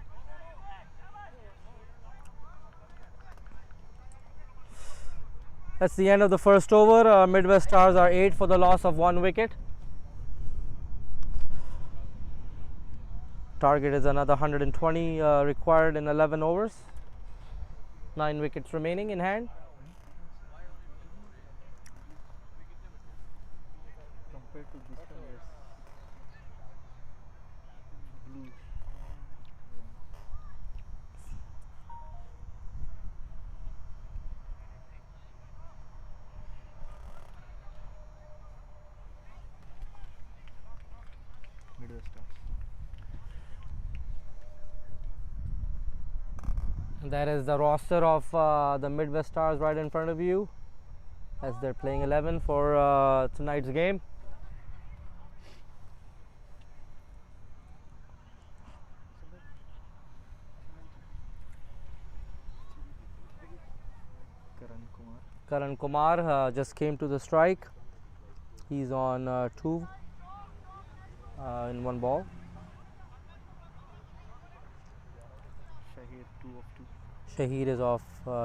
S1: That's the end of the first over. Midwest Stars are 8 for the loss of 1 wicket. Target is another 120 required in 11 overs. 9 wickets remaining in hand.
S2: compared to this one, yes. Blue. Midwest Stars.
S1: That is the roster of the Midwest Stars right in front of you, as they're playing 11 for tonight's game.
S2: Karan Kumar.
S1: Karan Kumar just came to the strike. He's on 2 in 1 ball.
S2: Shahir 2 of 2.
S1: Shahir is off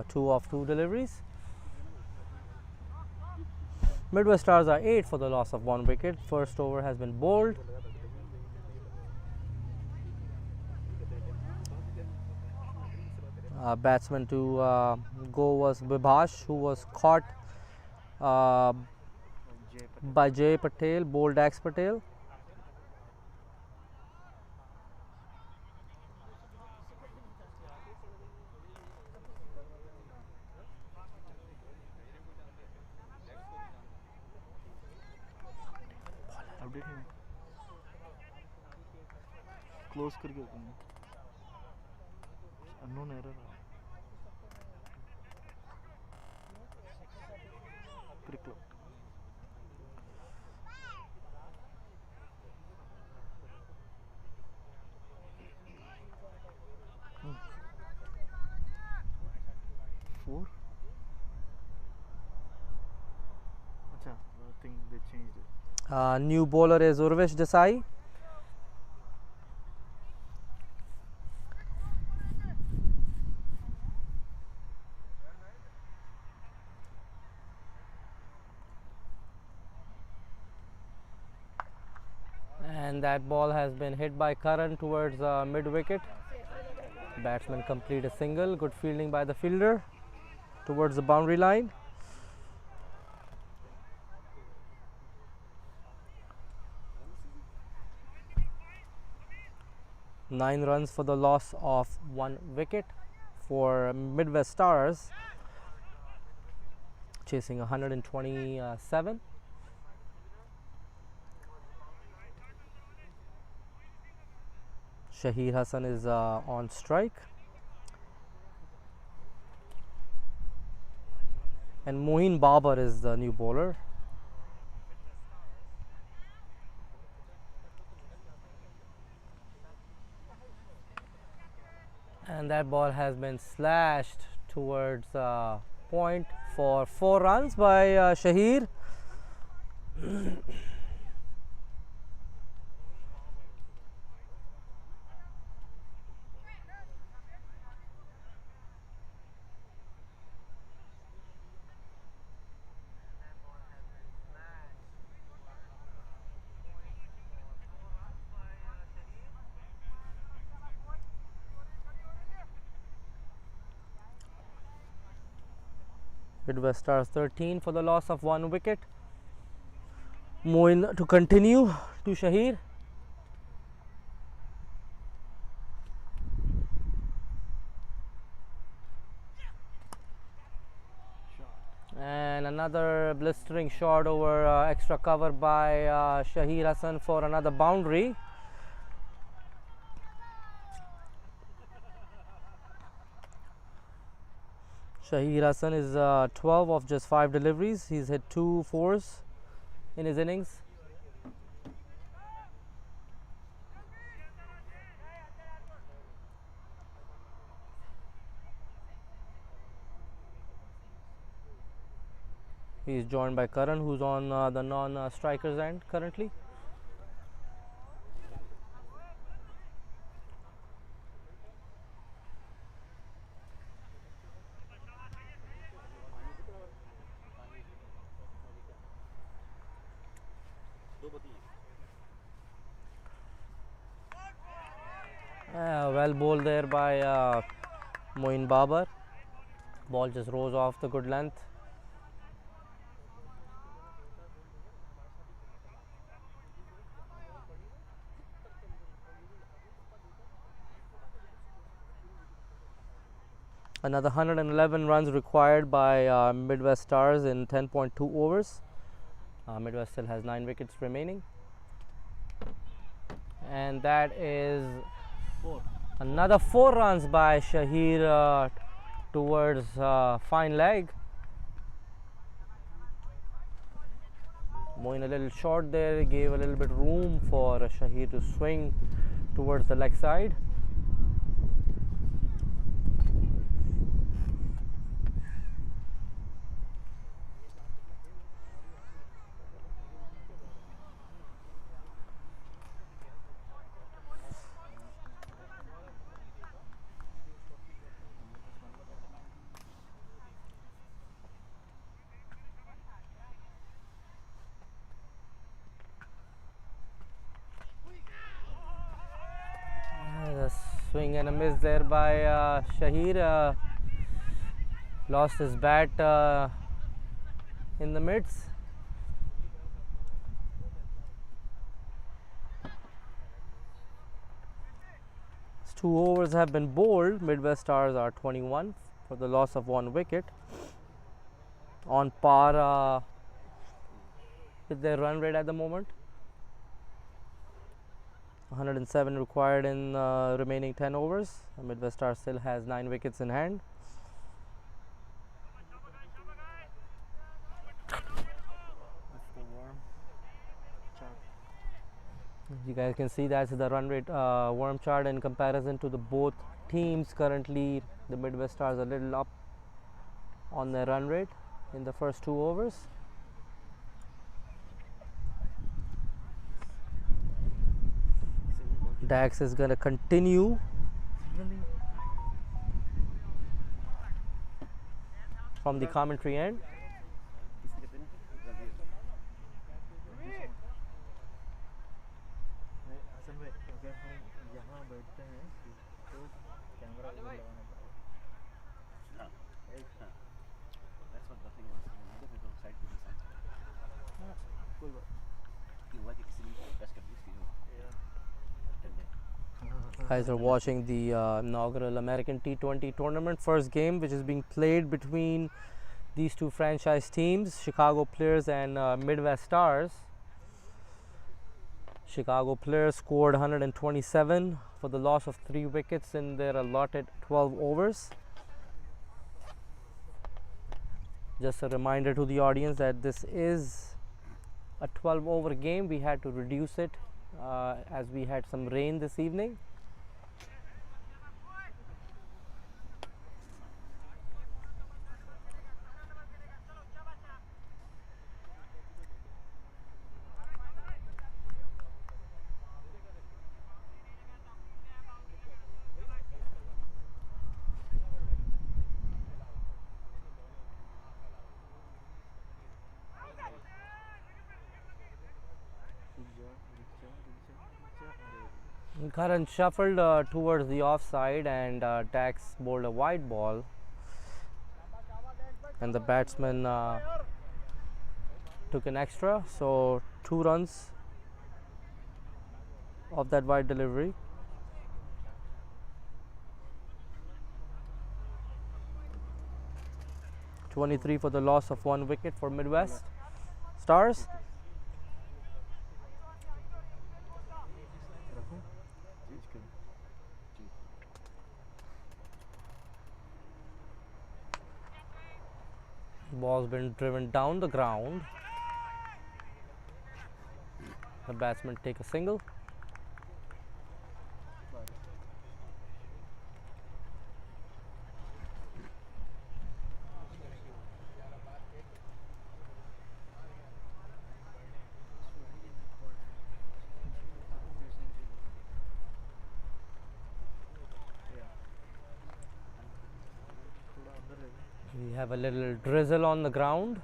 S1: 2 of 2 deliveries. Midwest Stars are 8 for the loss of 1 wicket. First over has been bowled. Batsman to go was Vibhash, who was caught by Jay Patel, bowled Dax Patel.
S2: Update him. Close करके open. Unknown error. Cricket. Four. Acha, I think they changed it.
S1: New bowler is Urvish Desai. And that ball has been hit by Karan towards mid wicket. Batsman complete a single. Good fielding by the fielder towards the boundary line. Nine runs for the loss of 1 wicket. for Midwest Stars, chasing 127. Shahir Hassan is on strike, and Mohin Babar is the new bowler. And that ball has been slashed towards point for 4 runs by Shahir. Midwest Stars 13 for the loss of 1 wicket. Moin to continue to Shahir. And another blistering shot over extra cover by Shahir Hassan for another boundary. Shahir Hassan is 12 of just 5 deliveries. He's hit 2 fours in his innings. He's joined by Karan, who's on the non-strikers end currently. Well bowled there by Moin Babar. Ball just rose off the good length. Another 111 runs required by Midwest Stars in 10.2 overs. Midwest still has 9 wickets remaining. And that is another 4 runs by Shahir towards fine leg. Moin a little short there, gave a little bit room for Shahir to swing towards the leg side. Swing and a miss there by Shahir. Lost his bat in the midst. His 2 overs have been bowled. Midwest Stars are 21 for the loss of 1 wicket. On par with their run rate at the moment. 107 required in remaining 10 overs. Midwest Star still has 9 wickets in hand. You guys can see that's the run rate worm chart in comparison to the both teams. Currently the Midwest Stars are a little up on their run rate in the first 2 overs. Dax is going to continue. From the commentary end. guys are watching the inaugural American T20 tournament first game, which is being played between these two franchise teams, Chicago Players and Midwest Stars. Chicago Players scored 127 for the loss of 3 wickets in their allotted 12 overs. Just a reminder to the audience that this is a 12 over game. We had to reduce it as we had some rain this evening. Karan shuffled towards the offside and Dax bowled a wide ball, and the batsman took an extra, so 2 runs of that wide delivery. (23) for the loss of 1 wicket for Midwest Stars. Ball's been driven down the ground. The batsman take a single. We have a little drizzle on the ground.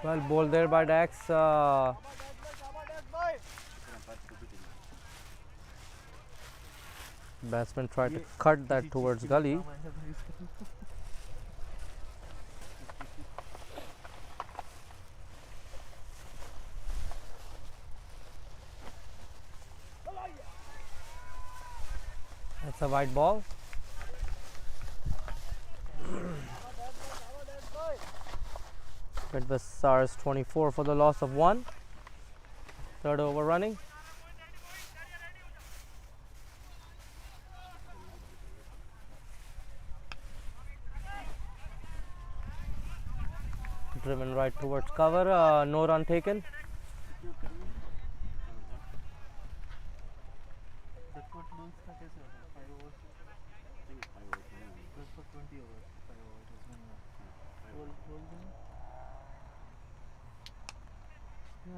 S1: Well bowled there by Dax. Batsman tried to cut that towards gully. That's a wide ball. Midwest Stars 24 for the loss of 1. 3rd over running. Driven right towards cover. No run taken.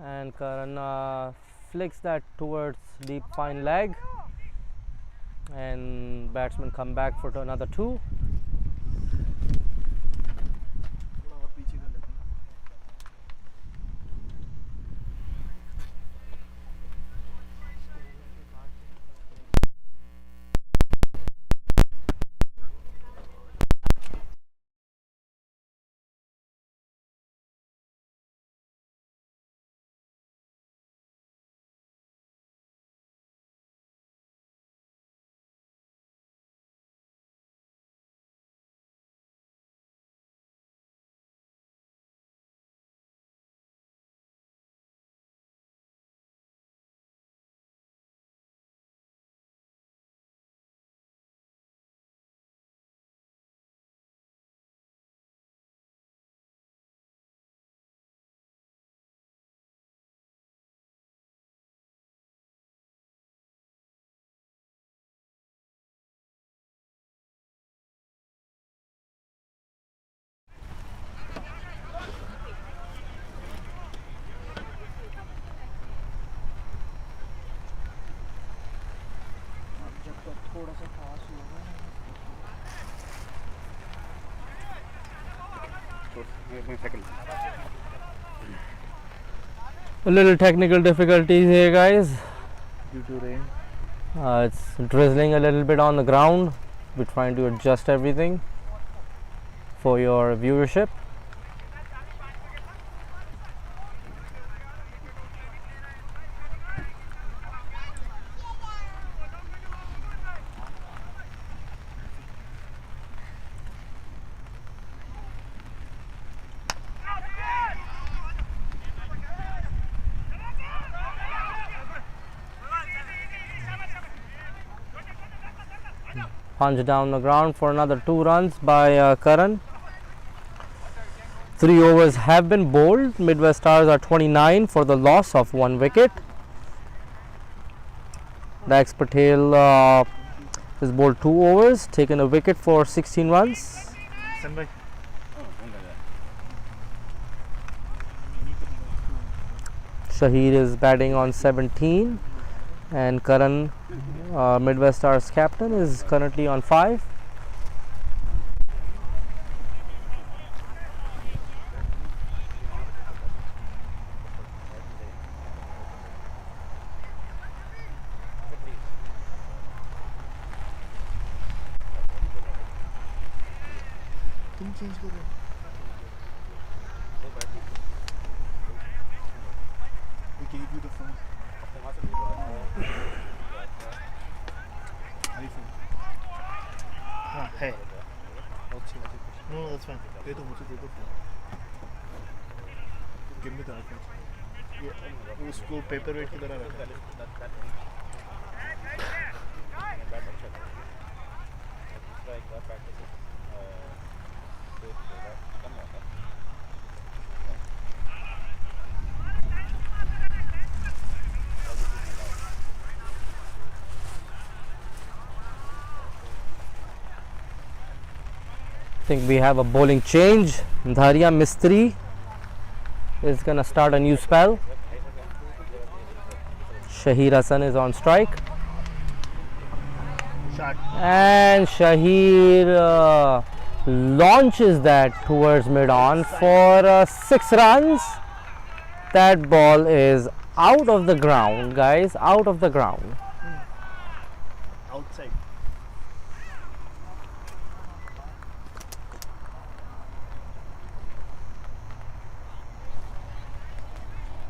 S1: And Karan flicks that towards deep fine leg, and batsman come back for another 2. A little technical difficulties here, guys.
S2: Due to rain.
S1: It's drizzling a little bit on the ground. We're trying to adjust everything for your viewership. Punch down the ground for another 2 runs by Karan. 3 overs have been bowled. Midwest Stars are 29 for the loss of 1 wicket. Dax Patel has bowled 2 overs, taken a wicket for 16 runs. Shahid is batting on 17, and Karan, Midwest Stars captain, is currently on 5.
S2: We gave you the phone. iPhone. हाँ है. No, that's fine. दे दो मुझे दे दो phone. Give me the iPhone. ये उसको paper weight की तरह रखा.
S1: I think we have a bowling change. Dharia Mistri is going to start a new spell. Shahir Hassan is on strike.
S2: Shot.
S1: And Shahir launches that towards mid-on for 6 runs. That ball is out of the ground, guys, out of the ground.
S2: Outside.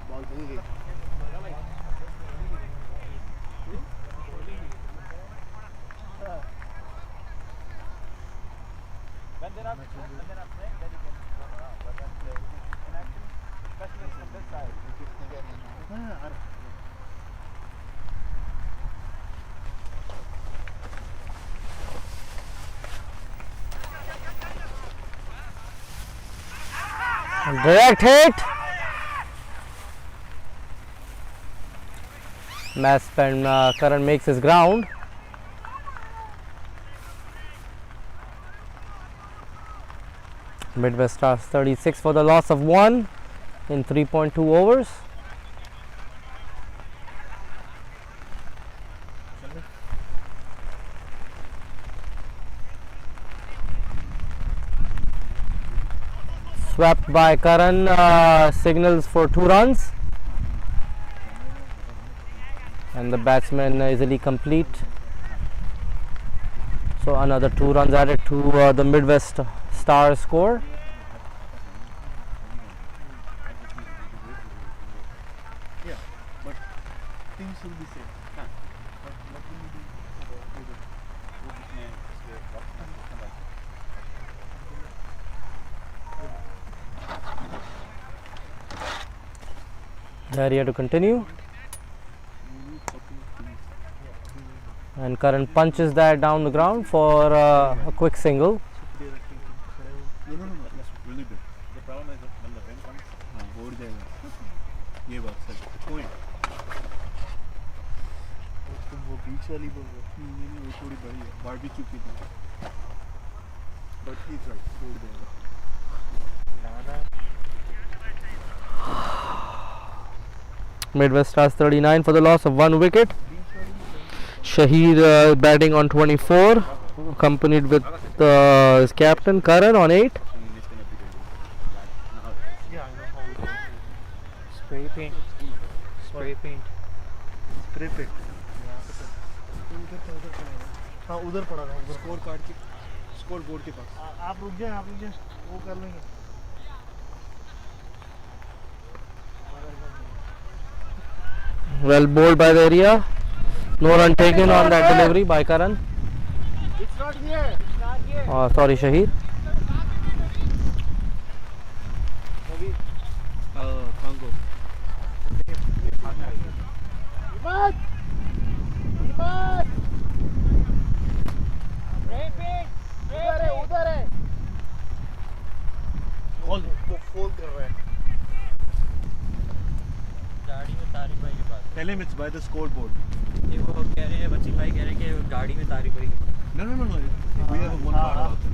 S2: Ball भूल गई.
S1: Direct hit. Match spin, Karan makes his ground. Midwest Stars 36 for the loss of 1 in 3.2 overs. Swept by Karan, signals for 2 runs, and the batsman easily complete. So another 2 runs added to the Midwest Stars score.
S2: Yeah, but things will be same. But what will you do with it?
S1: Dharia to continue, and Karan punches that down the ground for a quick single.
S2: No, really good. The problem is that when the rain comes, board जाएगा. ये बात सच है. Point. तुम वो बीच वाली बोल रहे हो? नहीं, वो थोड़ी बड़ी है. Barbecue की थी. But he's right. बोर्ड जाएगा.
S1: Midwest Stars 39 for the loss of 1 wicket. Shahid batting on 24, accompanied with his captain Karan on 8.
S9: Spray paint. Spray paint.
S6: Spray paint हाँ उधर पड़ा था उधर
S2: स्कोर कार्ड के स्कोर बोर्ड के पास
S6: आप रुक जाए वो कर लेंगे
S9: Well bowled by the area. No run taken on that delivery by Karan.
S6: It's not here. It's not here.
S9: Sorry, Shahid.
S2: Congo
S6: Imad! Imad! उधर है वो फोल्ड कर रहा है
S9: गाड़ी में तारी भाई के पास
S2: tell him it's by the scoreboard
S9: ये वो कह रहे हैं बच्ची भाई कह रहे हैं कि गाड़ी में तारी भाई
S2: no we have one part about it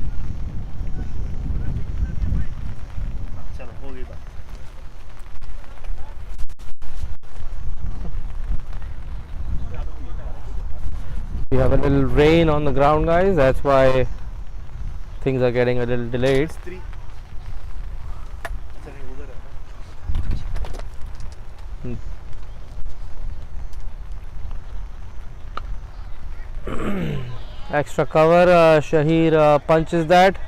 S6: चलो हो गई बात
S9: We have a little rain on the ground, guys. That's why things are getting a little delayed. Extra cover. Shahir punches that.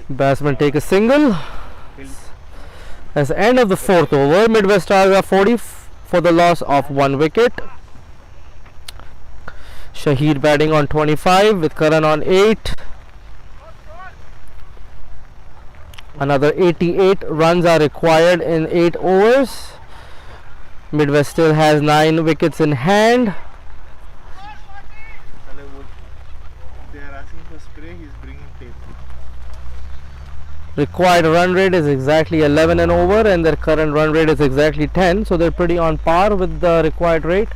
S9: Batsman take a single. That's the end of the fourth over. Midwest Stars are 40 for the loss of 1 wicket. Shahid batting on 25 with Karan on 8. Another 88 runs are required in 8 overs. Midwest still has 9 wickets in hand.
S6: They are asking for spray, he's bringing tape.
S9: Required run rate is exactly 11 and over, and their current run rate is exactly 10, so they're pretty on par with the required rate.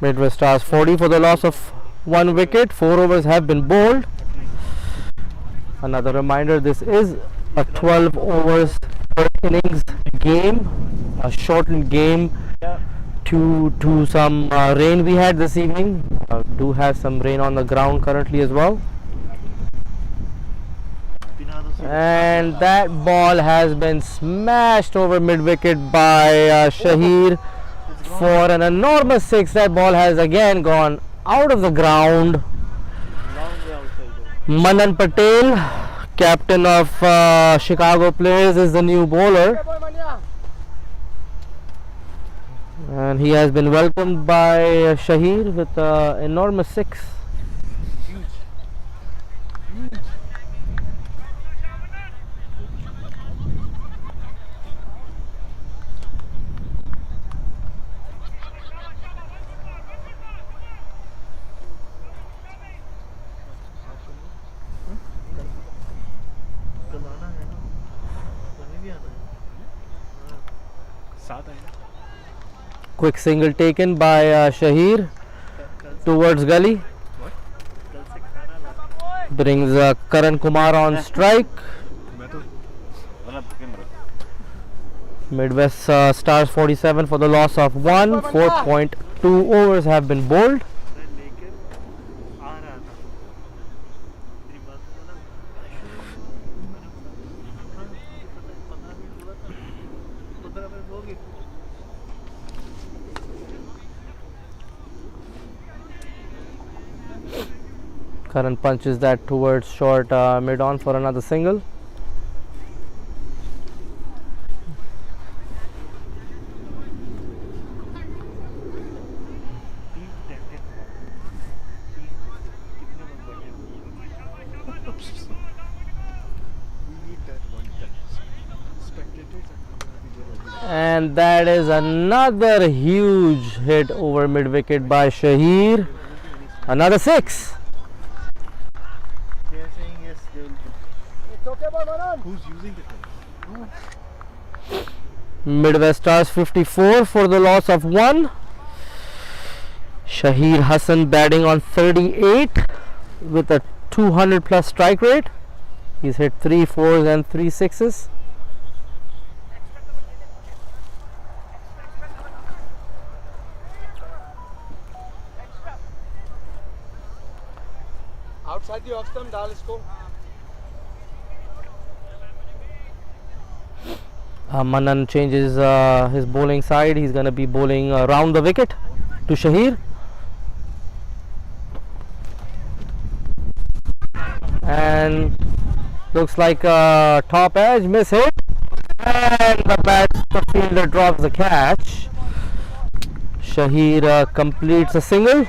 S9: Midwest Stars 40 for the loss of 1 wicket. 4 overs have been bowled. Another reminder, this is a 12 overs per innings game, a shortened game to some rain we had this evening. Do have some rain on the ground currently as well. And that ball has been smashed over mid wicket by Shahir for an enormous 6. That ball has again gone out of the ground. Manan Patel, captain of Chicago Players, is the new bowler, and he has been welcomed by Shahir with an enormous 6. Quick single taken by Shahir towards gully. Brings Karan Kumar on strike. Midwest Stars 47 for the loss of 1. 4.2 overs have been bowled. Current punches that towards short mid on for another single. And that is another huge hit over mid wicket by Shahir. Another 6.
S2: They are saying yes, they will. It's okay, Manan. Who's using the
S9: Midwest Stars 54 for the loss of 1. Shahir Hassan batting on 38 with a 200 plus strike rate. He's hit 3 4s and 3 6s.
S7: Outside the off stump, डाल इसको.
S9: Manan changes his bowling side. He's going to be bowling around the wicket to Shahir. And looks like a top edge miss hit. And the fielder drops the catch. Shahir completes a single.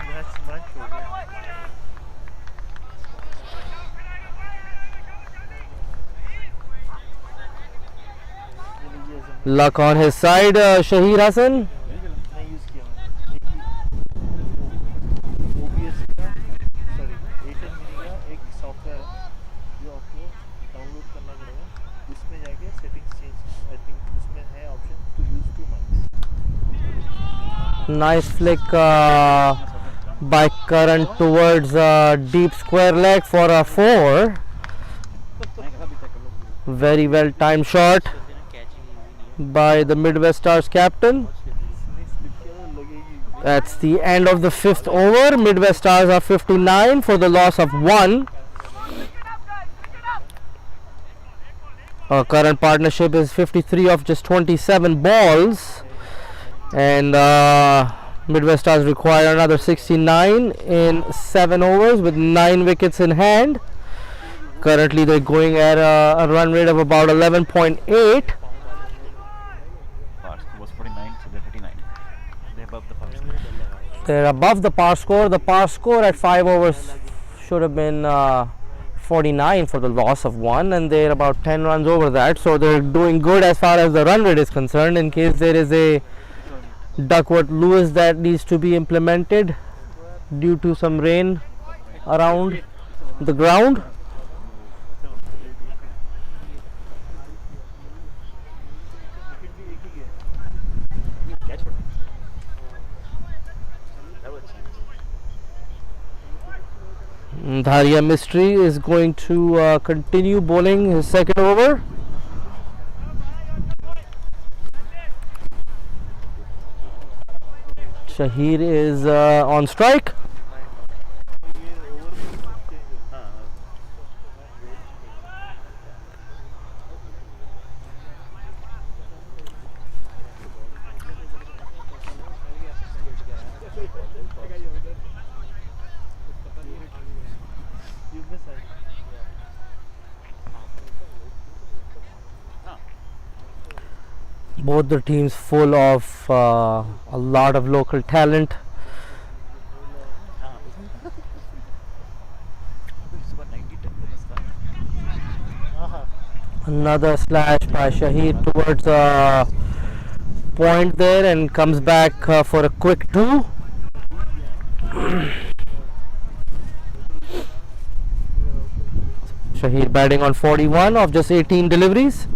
S9: Luck on his side, Shahir Hassan. Nice flick by Karan towards deep square leg for a 4. Very well timed shot by the Midwest Stars captain. That's the end of the 5th over. Midwest Stars are 59 for the loss of 1. Our current partnership is 53 of just 27 balls. And Midwest Stars require another 69 in 7 overs with 9 wickets in hand. Currently they're going at a run rate of about 11.8. They're above the par score. The par score at 5 overs should have been 49 for the loss of 1, and they're about 10 runs over that. So they're doing good as far as the run rate is concerned. In case there is a Duckworth Lewis that needs to be implemented due to some rain around the ground. Dharia Mystery is going to continue bowling his second over. Shahir is on strike. Both the teams full of a lot of local talent. Another slash by Shahid towards a point there and comes back for a quick 2. Shahid batting on 41 of just 18 deliveries.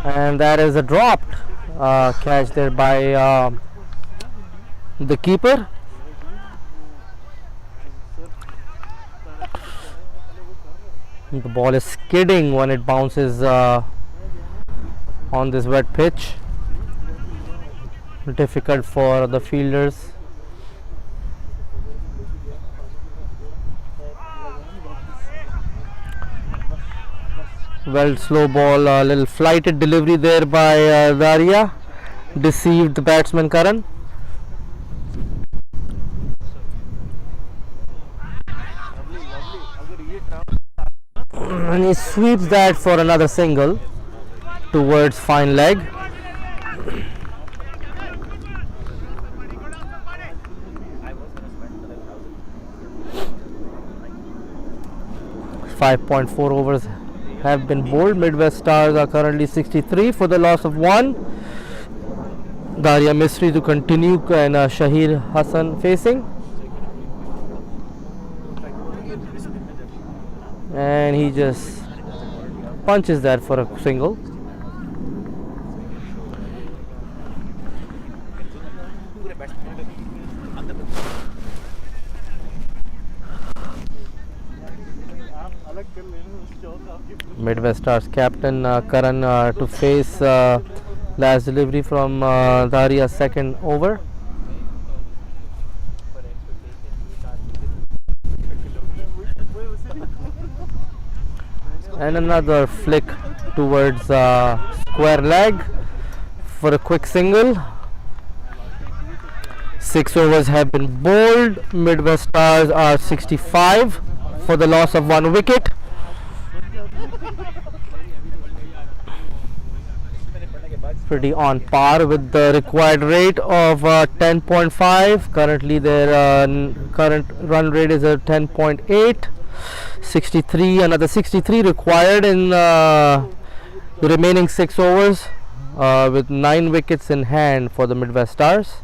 S9: And that is a dropped catch there by the keeper. The ball is skidding when it bounces on this wet pitch. Difficult for the fielders. Well, slow ball, a little flighted delivery there by Daria. Deceived the batsman Karan. And he sweeps that for another single towards fine leg. .4 overs have been bowled. Midwest Stars are currently 63 for the loss of 1. Daria Misri to continue and Shahir Hassan facing. And he just punches that for a single. Midwest Stars captain Karan to face last delivery from Daria's second over. And another flick towards square leg for a quick single. 6 overs have been bowled. Midwest Stars are 65 for the loss of 1 wicket. Pretty on par with the required rate of 10.5. Currently their current run rate is at 10.8. 63, another 63 required in the remaining 6 overs with 9 wickets in hand for the Midwest Stars.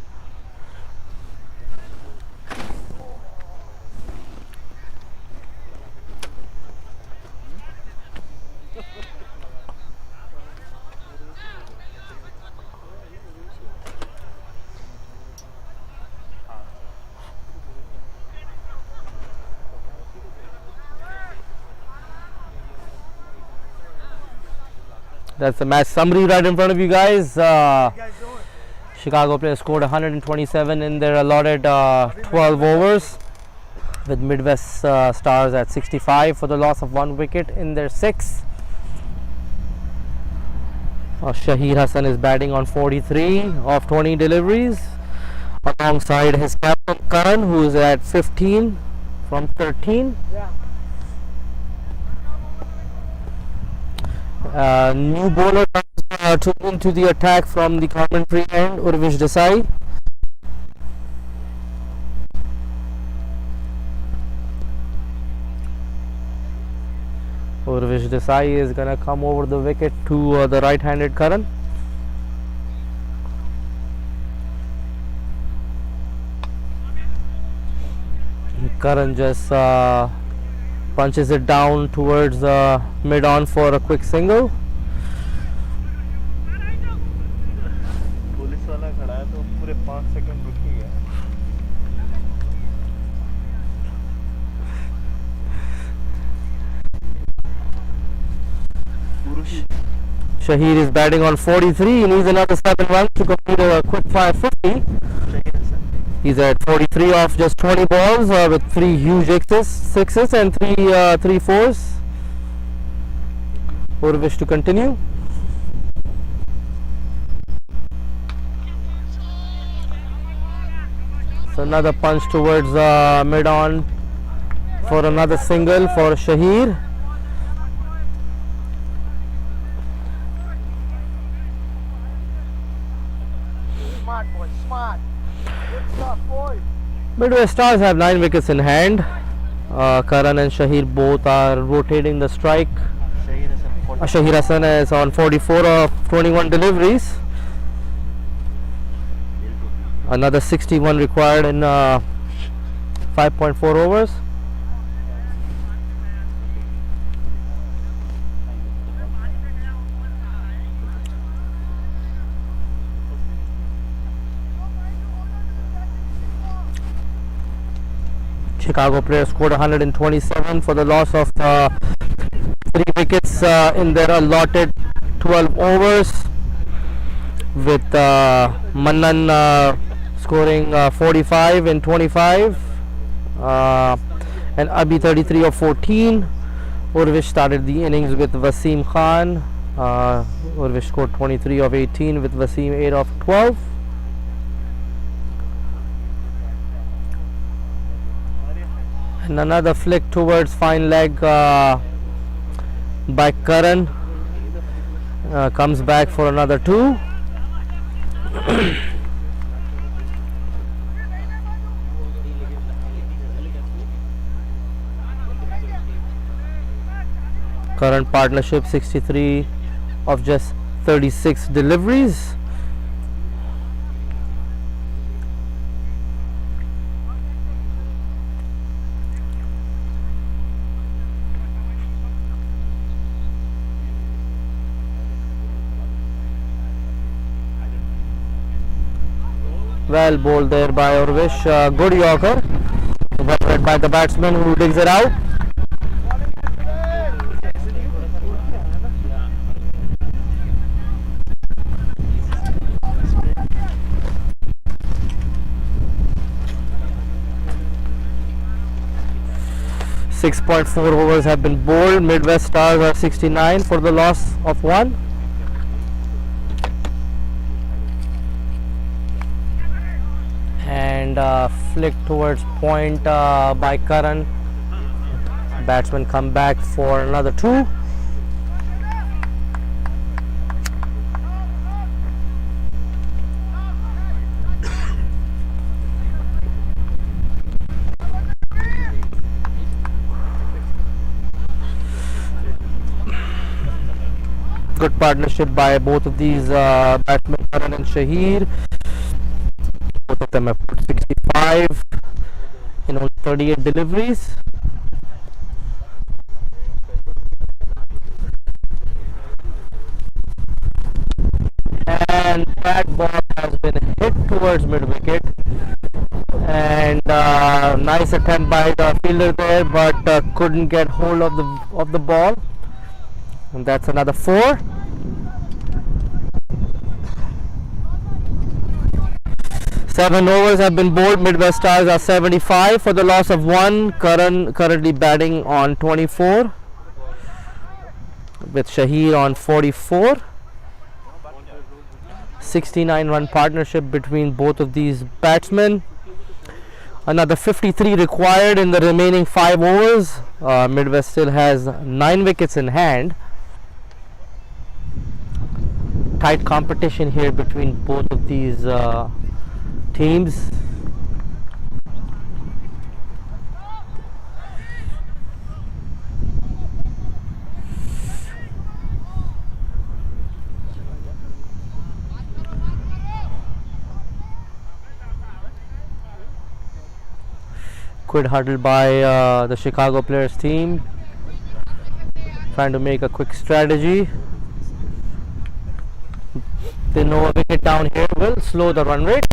S9: That's the match summary right in front of you guys. Chicago players scored 127 in their allotted 12 overs, with Midwest Stars at 65 for the loss of 1 wicket in their 6. Shahir Hassan is batting on 43 of 20 deliveries, alongside his captain Karan, who is at 15 from 13. New bowler took into the attack from the commentary end, Urvish Desai. Urvish Desai is gonna come over the wicket to the right-handed Karan. Karan just punches it down towards mid-on for a quick single.
S2: Police वाला खड़ा है तो पूरे 5 second रुक ही गया.
S9: Shahir is batting on 43. He needs another 7 runs to complete a quick fire 50. He's at 43 off just 20 balls with 3 huge sixes and 3 fours. Urvish to continue. So another punch towards mid-on for another single for Shahir.
S6: Smart boy, smart. Good stuff, boy.
S9: Midwest Stars have 9 wickets in hand. Karan and Shahir both are rotating the strike. Shahir Hassan is on 44 of 21 deliveries. Another 61 required in 5.4 overs. Chicago players scored 127 for the loss of 3 wickets in their allotted 12 overs, with Mannan scoring 45 in 25 and Abhi 33 of 14. Urvish started the innings with Wasim Khan. Urvish scored 23 of 18 with Wasim 8 of 12. And another flick towards fine leg by Karan. Comes back for another 2. Current partnership 63 of just 36 deliveries. Well bowled there by Urvish. Good Yorker. Well read by the batsman who digs it out. 6.4 overs have been bowled. Midwest Stars are 69 for the loss of 1. And flick towards point by Karan. Batsmen come back for another 2. Good partnership by both of these batsmen, Karan and Shahir. Both of them have put 65 in only 38 deliveries. And that ball has been hit towards mid wicket. And nice attempt by the fielder there, but couldn't get hold of the ball. And that's another 4. Seven overs have been bowled. Midwest Stars are 75 for the loss of 1. Karan currently batting on 24 with Shahir on 44. 69 run partnership between both of these batsmen. Another 53 required in the remaining 5 overs. Midwest still has 9 wickets in hand. Tight competition here between both of these teams. Quid huddle by the Chicago Players team, trying to make a quick strategy. They know a wicket down here will slow the run rate.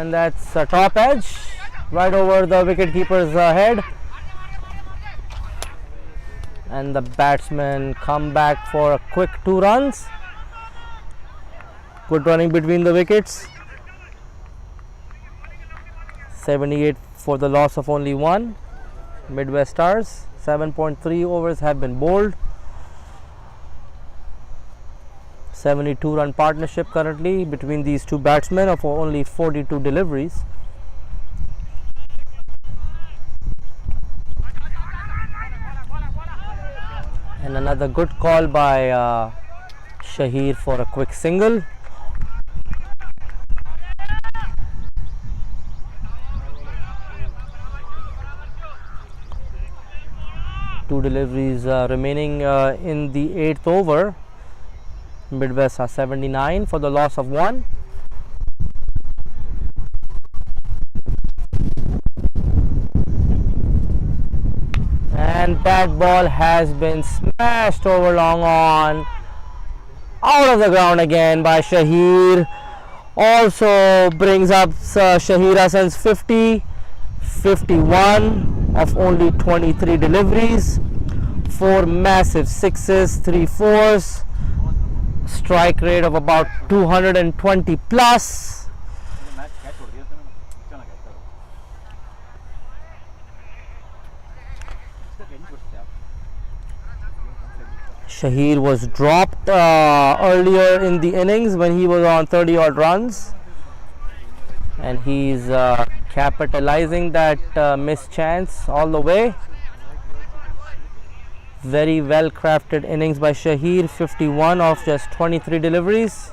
S9: and that's a top edge right over the wicket keeper's head, and the batsmen come back for a quick 2 runs. Good running between the wickets. 78 for the loss of only 1. Midwest Stars. 7.3 overs have been bowled. 72 run partnership currently between these two batsmen of only 42 deliveries. And another good call by Shahir for a quick single. Two deliveries remaining in the 8th over. Midwest are 79 for the loss of 1. And that ball has been smashed over long on, out of the ground again by Shahir. Also brings up Shahir Hassan's 51 of only 23 deliveries, 4 massive sixes, 3 fours, strike rate of about 220 plus. Shahir was dropped earlier in the innings when he was on 30 odd runs, and he's capitalizing that missed chance all the way. Very well crafted innings by Shahir, 51 of just 23 deliveries.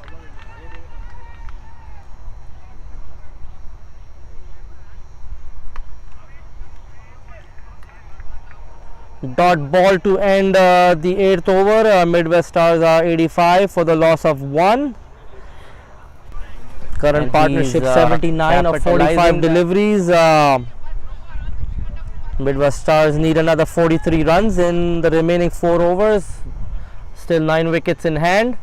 S9: Dot ball to end the 8th over. Midwest Stars are 85 for the loss of 1. Current partnership 79 of 45 deliveries. Midwest Stars need another 43 runs in the remaining 4 overs. Still 9 wickets in hand.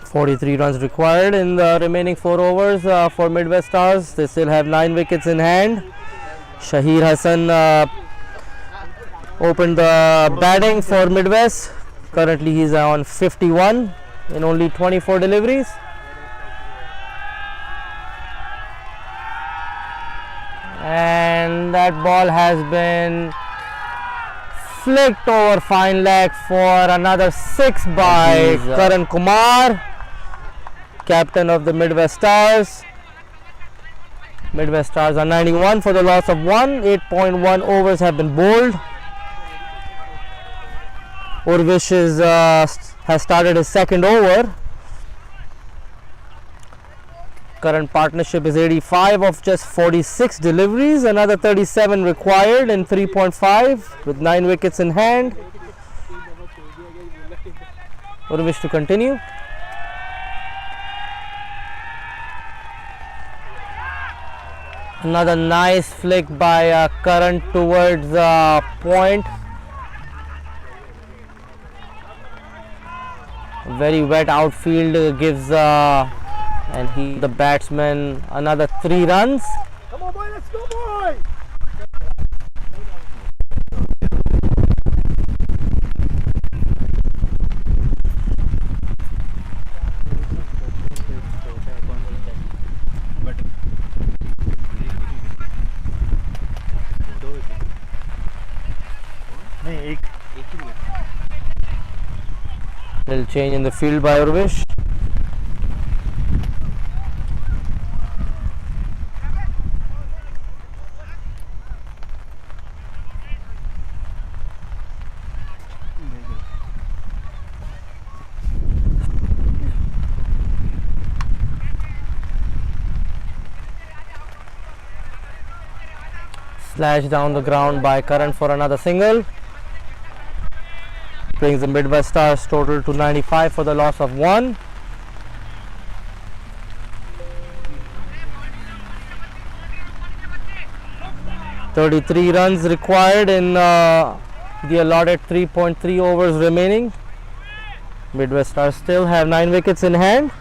S9: Forty-three runs required in the remaining 4 overs for Midwest Stars. They still have 9 wickets in hand. Shahir Hassan opened the batting for Midwest. Currently he's on 51 in only 24 deliveries. And that ball has been flicked over fine leg for another 6 by Karan Kumar, captain of the Midwest Stars. Midwest Stars are 91 for the loss of 1. 8.1 overs have been bowled. Urvish has started his 2nd over. Current partnership is 85 of just 46 deliveries. Another 37 required in 3.5 with 9 wickets in hand. Urvish to continue. Another nice flick by Karan towards point. Very wet outfield gives the batsman another 3 runs.
S6: Come on, boy, let's go, boy!
S9: Little change in the field by Urvish. Slashed down the ground by Karan for another single. Brings the Midwest Stars total to 95 for the loss of 1. .33 runs required in the allotted 3.3 overs remaining. Midwest Stars still have 9 wickets in hand,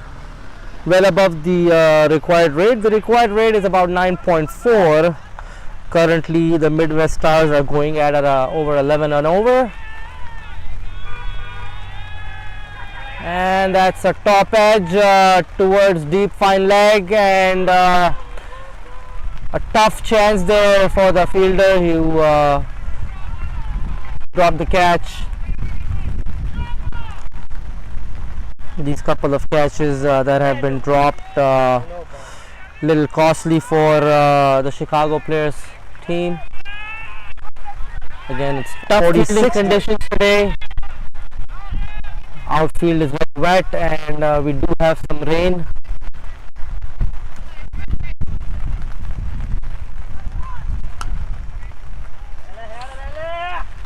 S9: well above the required rate. The required rate is about 9.4. Currently the Midwest Stars are going at over 11 and over. And that's a top edge towards deep fine leg, and a tough chance there for the fielder who dropped the catch. These couple of catches that have been dropped, little costly for the Chicago players team. Again, it's tough fielding conditions today. Outfield is very wet, and we do have some rain.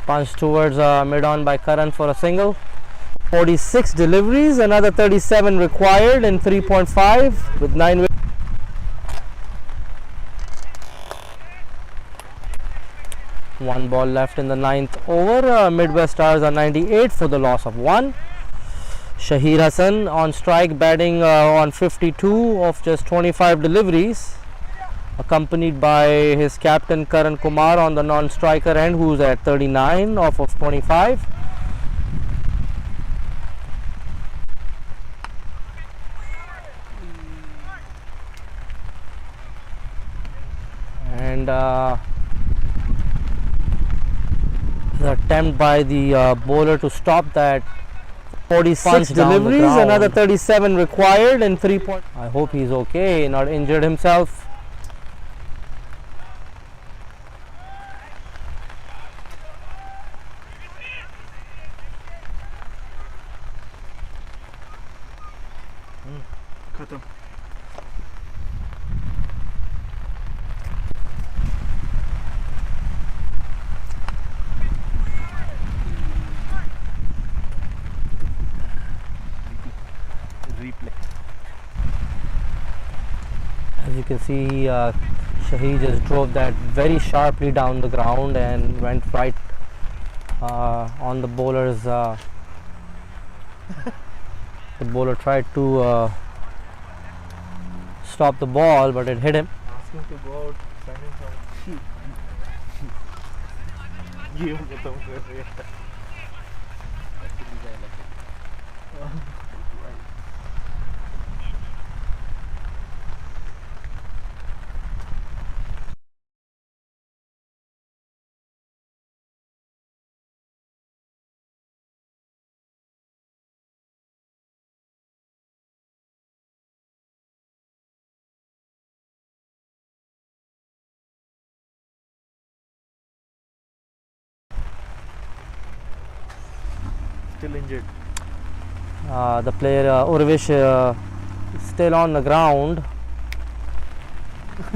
S9: Punch towards mid-on by Karan for a single. 46 deliveries, another 37 required in 3.5 with 9 wickets. One ball left in the 9th over. Midwest Stars are 98 for the loss of 1. Shahir Hassan on strike, batting on 52 of just 25 deliveries, accompanied by his captain Karan Kumar on the non-striker end, who's at 39 off of 25. And the attempt by the bowler to stop that. 46 deliveries, another 37 required in 3 points. I hope he's okay, not injured himself.
S2: खत्म.
S9: As you can see, Shahid just drove that very sharply down the ground and went right on the bowler's. The bowler tried to stop the ball, but it hit him.
S2: Ask him to go out, send him some. ये बताऊँ कैसे? Still injured.
S9: The player Urvish still on the ground.
S2: It's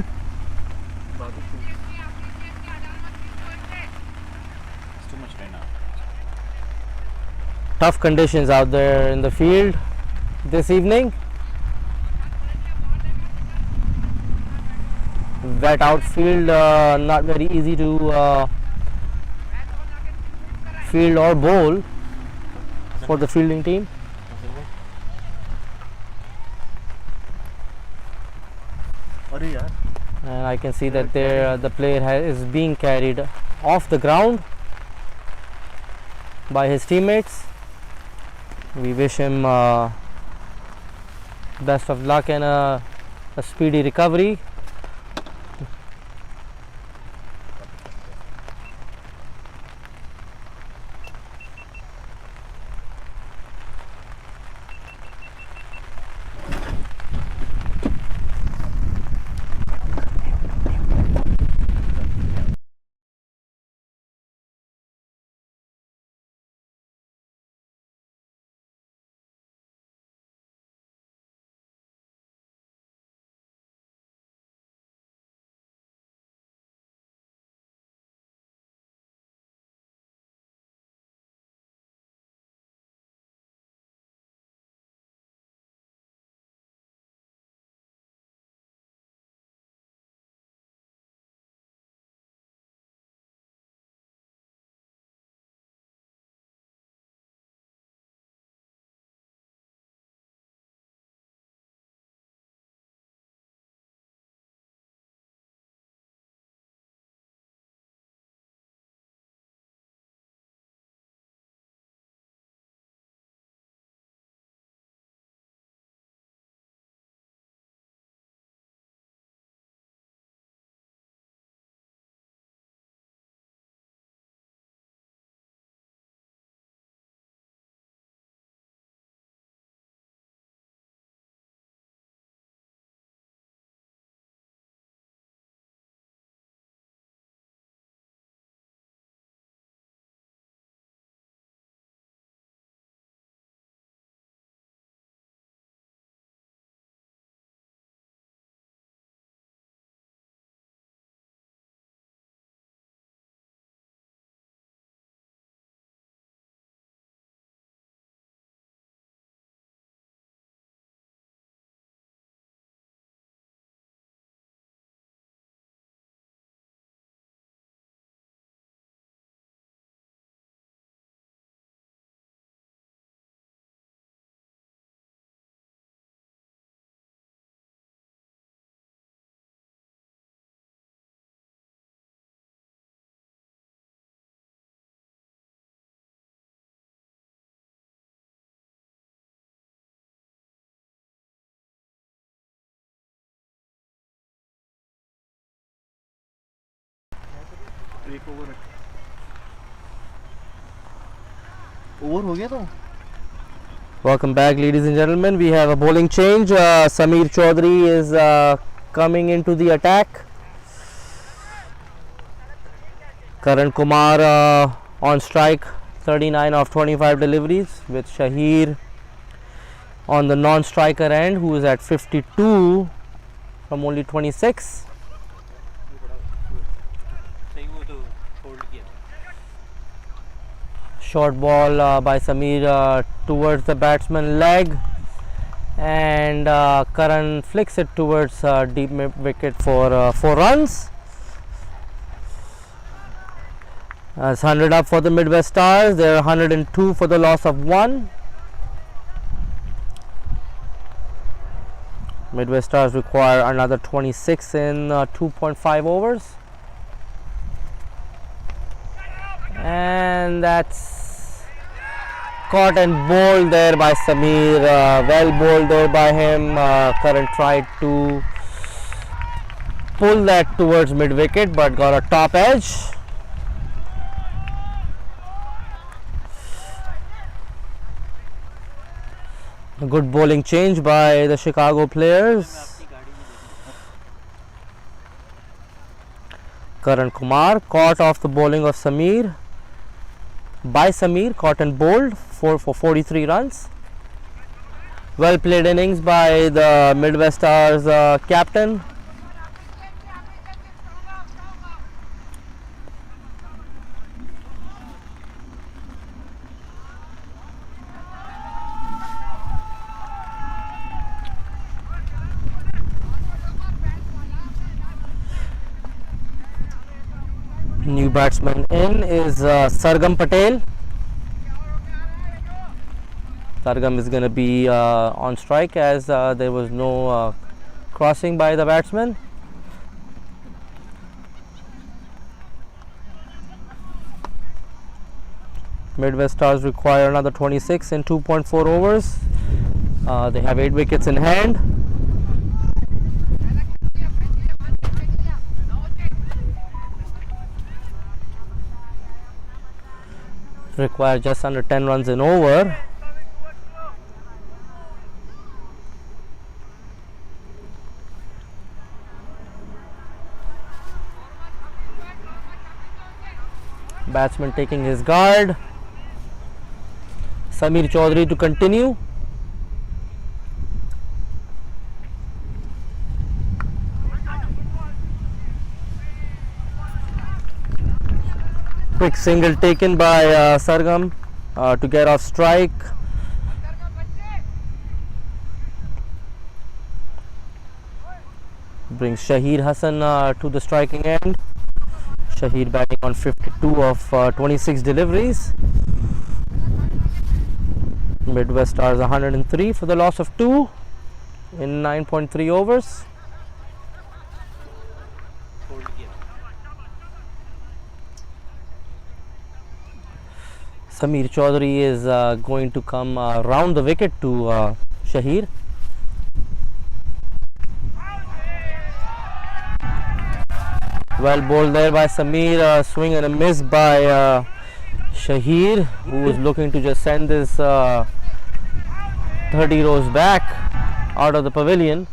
S2: too much right now.
S9: Tough conditions out there in the field this evening. Wet outfield, not very easy to field or bowl for the fielding team. And I can see that there the player is being carried off the ground by his teammates. We wish him best of luck and a speedy recovery.
S2: एक over हो गया तो
S9: Welcome back, ladies and gentlemen. We have a bowling change. Sameer Chaudhary is coming into the attack. Karan Kumar on strike, 39 of 25 deliveries, with Shahir on the non-striker end, who is at 52 from only 26. Short ball by Sameer towards the batsman leg, and Karan flicks it towards deep wicket for 4 runs. That's 100 up for the Midwest Stars. They're 102 for the loss of 1. Midwest Stars require another 26 in 2.5 overs. And that's caught and bowled there by Sameer. Well bowled there by him. Karan tried to pull that towards mid wicket but got a top edge. A good bowling change by the Chicago players. Karan Kumar caught off the bowling of Sameer. By Sameer, caught and bowled for 43 runs. Well played innings by the Midwest Stars captain. New batsman in is Sargam Patel. Sargam is going to be on strike as there was no crossing by the batsman. Midwest Stars require another 26 in 2.4 overs. They have 8 wickets in hand. Require just under 10 runs in over. Batsman taking his guard. Sameer Chaudhary to continue. Quick single taken by Sargam to get off strike. Brings Shahir Hassan to the striking end. Shahir batting on 52 of 26 deliveries. Midwest Stars 103 for the loss of 2 in 9.3 overs. Sameer Chaudhary is going to come round the wicket to Shahir. Well bowled there by Sameer, swing and a miss by Shahir, who was looking to just send this 30 rows back out of the pavilion.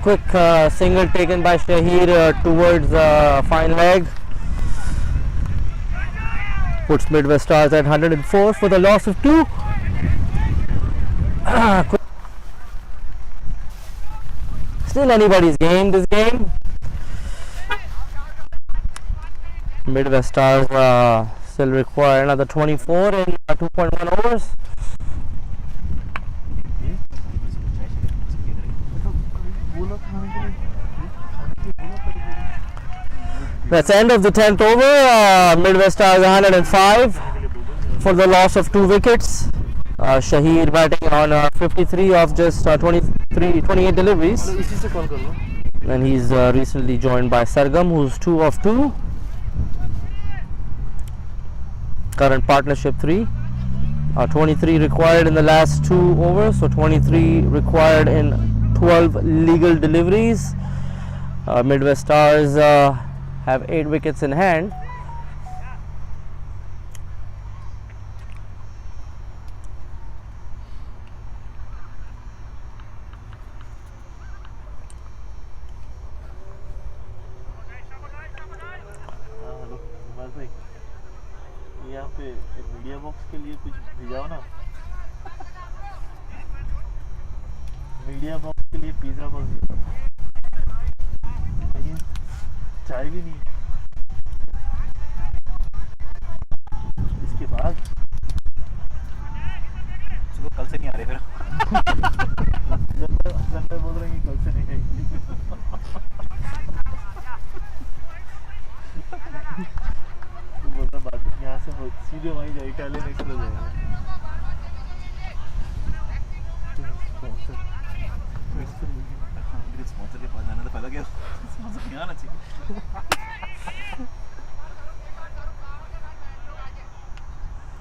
S9: Quick single taken by Shahir towards fine leg. Puts Midwest Stars at 104 for the loss of 2. Still anybody's game, this game. Midwest Stars still require another 24 in 2.1 overs. That's the end of the 10th over. Midwest Stars 105 for the loss of 2 wickets. Shahir batting on 53 of just 20. 28 deliveries. And he's recently joined by Sargam, who's 2 of 2. Current partnership 3. 23 required in the last 2 overs, so 23 required in 12 legal deliveries. Midwest Stars have 8 wickets in hand.
S2: यहाँ पे media box के लिए कुछ भेजाओ ना media box के लिए pizza box नहीं चाय भी नहीं इसके बाद चलो कल से नहीं आ रहे फिर जनता बोल रहे हैं कि कल से नहीं आएंगे बोलता बात यहाँ से सीधे वहीं जाए इटालियन एक्सप्रेस जाएगा स्पॉन्सर के पास जाना तो फायदा क्या स्पॉन्सर यहाँ आना चाहिए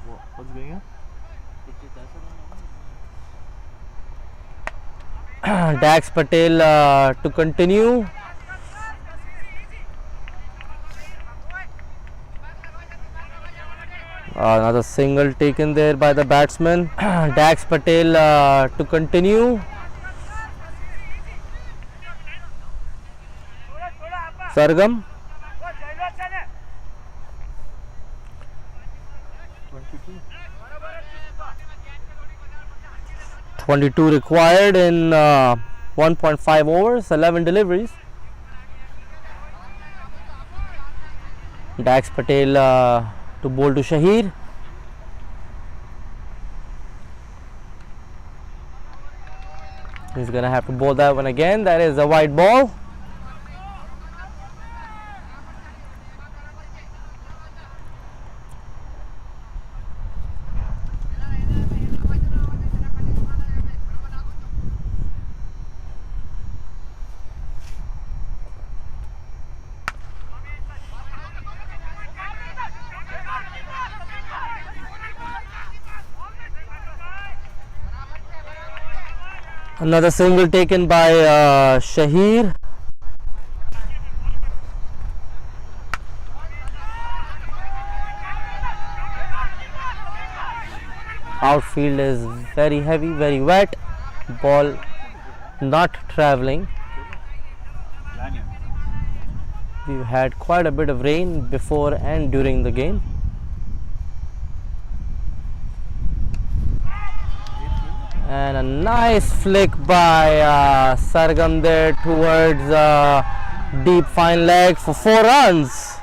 S2: वो पहुँच गए हैं
S9: Dax Patel to continue. Another single taken there by the batsman. Dax Patel to continue. Sargam. 22 required in 1.5 overs, 11 deliveries. Dax Patel to bowl to Shahir. He's going to have to bowl that one again. That is a wide ball. Another single taken by Shahir. Outfield is very heavy, very wet. Ball not traveling. We've had quite a bit of rain before and during the game. And a nice flick by Sargam there towards deep fine leg for 4 runs.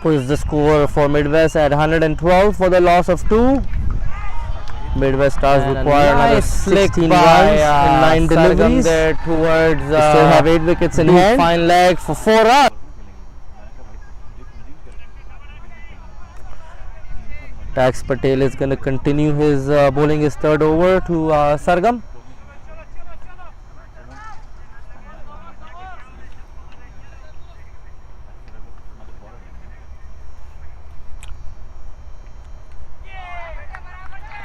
S9: Puts the score for Midwest at 112 for the loss of 2. Midwest Stars require another 16 runs in 9 deliveries. There towards they still have 8 wickets in hand. Fine leg for 4 runs. Dax Patel is going to continue his bowling his 3rd over to Sargam.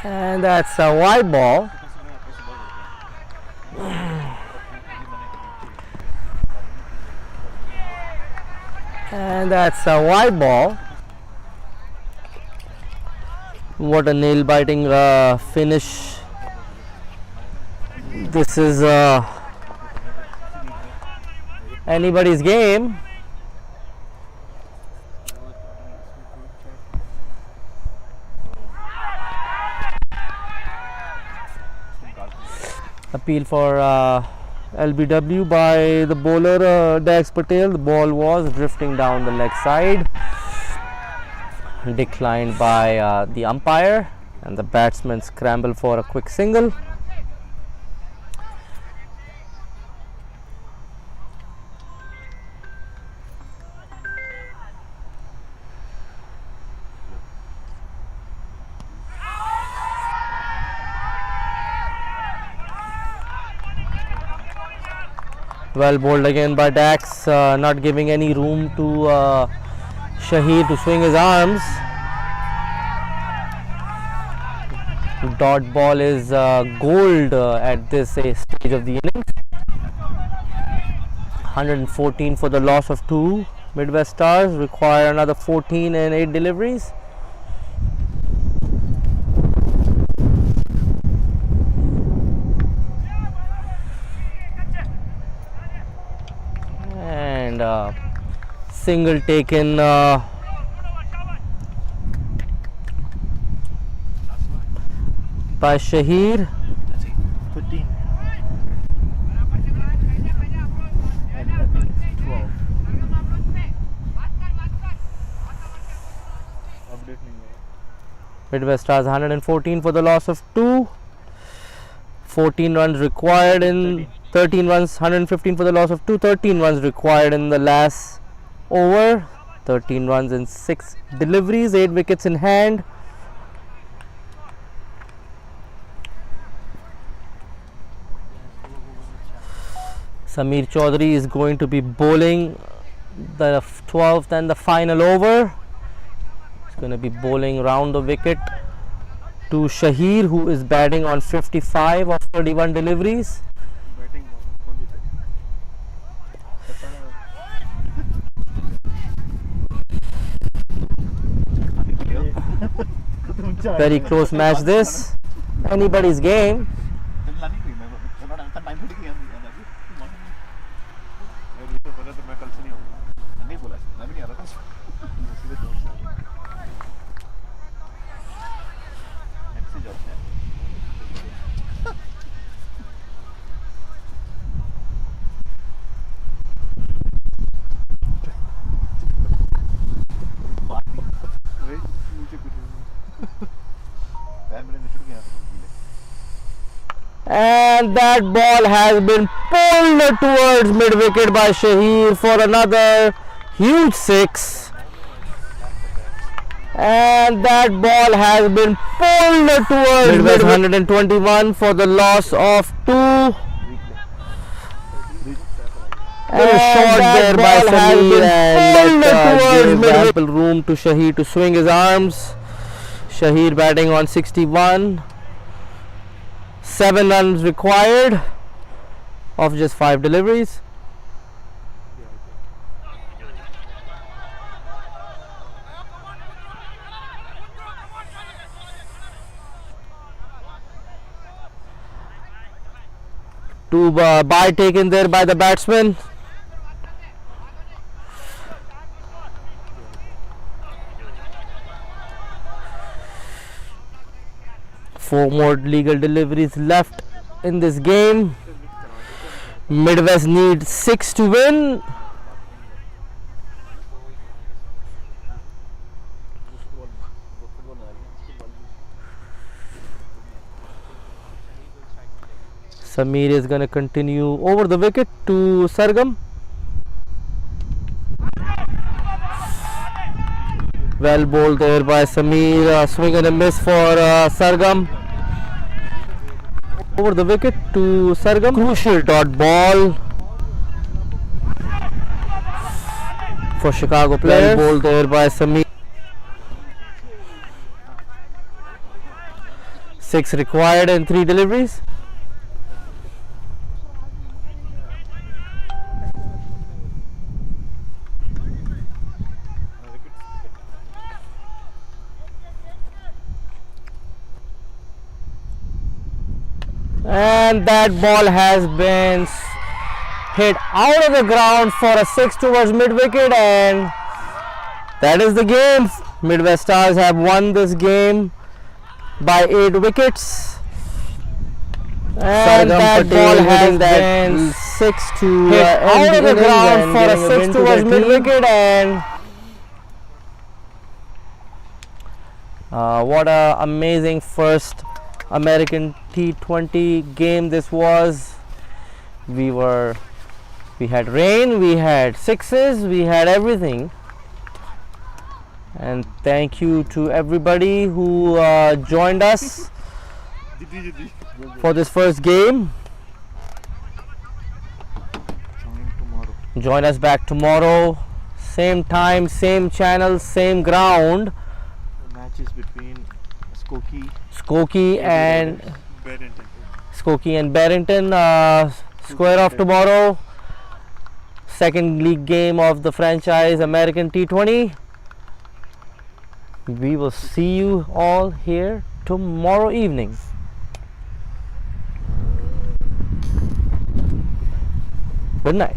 S9: And that's a wide ball. And that's a wide ball. What a nail biting finish. This is anybody's game. Appeal for LBW by the bowler Dax Patel. The ball was drifting down the leg side. Declined by the umpire, and the batsman scramble for a quick single. Well bowled again by Dax, not giving any room to Shahir to swing his arms. Dot ball is gold at this stage of the innings. 114 for the loss of 2. Midwest Stars require another 14 and 8 deliveries. And single taken by Shahir.
S2: 13. And I think it's 12. Update नहीं हुआ.
S9: Midwest Stars 114 for the loss of 2. 14 runs required in 13 runs, 115 for the loss of 2. 13 runs required in the last over. 13 runs in 6 deliveries, 8 wickets in hand. Sameer Chaudhary is going to be bowling the 12th and the final over. He's going to be bowling round the wicket to Shahir, who is batting on 55 of 31 deliveries.
S2: Batting कौन जीते?
S9: Very close match this. Anybody's game. And that ball has been pulled towards mid wicket by Shahir for another huge 6. And that ball has been pulled towards mid 121 for the loss of 2. And shot there by Sameer, and that gave ample room to Shahir to swing his arms. Shahir batting on 61. 7 runs required of just 5 deliveries. Two bye taken there by the batsman. Four more legal deliveries left in this game. Midwest needs 6 to win. Sameer is going to continue over the wicket to Sargam. Well bowled there by Sameer. Swing and a miss for Sargam. Over the wicket to Sargam. Crucial dot ball for Chicago players. Well bowled there by Sameer. 6 required and 3 deliveries. And that ball has been hit out of the ground for a 6 towards mid wicket, and that is the game. Midwest Stars have won this game by 8 wickets. And that ball has been 6 to hit out of the ground for a 6 towards mid wicket, and what a amazing first American T20 game this was. We had rain, we had sixes, we had everything. And thank you to everybody who joined us for this first game. Join us back tomorrow, same time, same channel, same ground.
S2: The matches between
S9: Skokie and
S2: Barrington.
S9: Skokie and Barrington square off tomorrow. Second league game of the franchise American T20. We will see you all here tomorrow evening. Good night.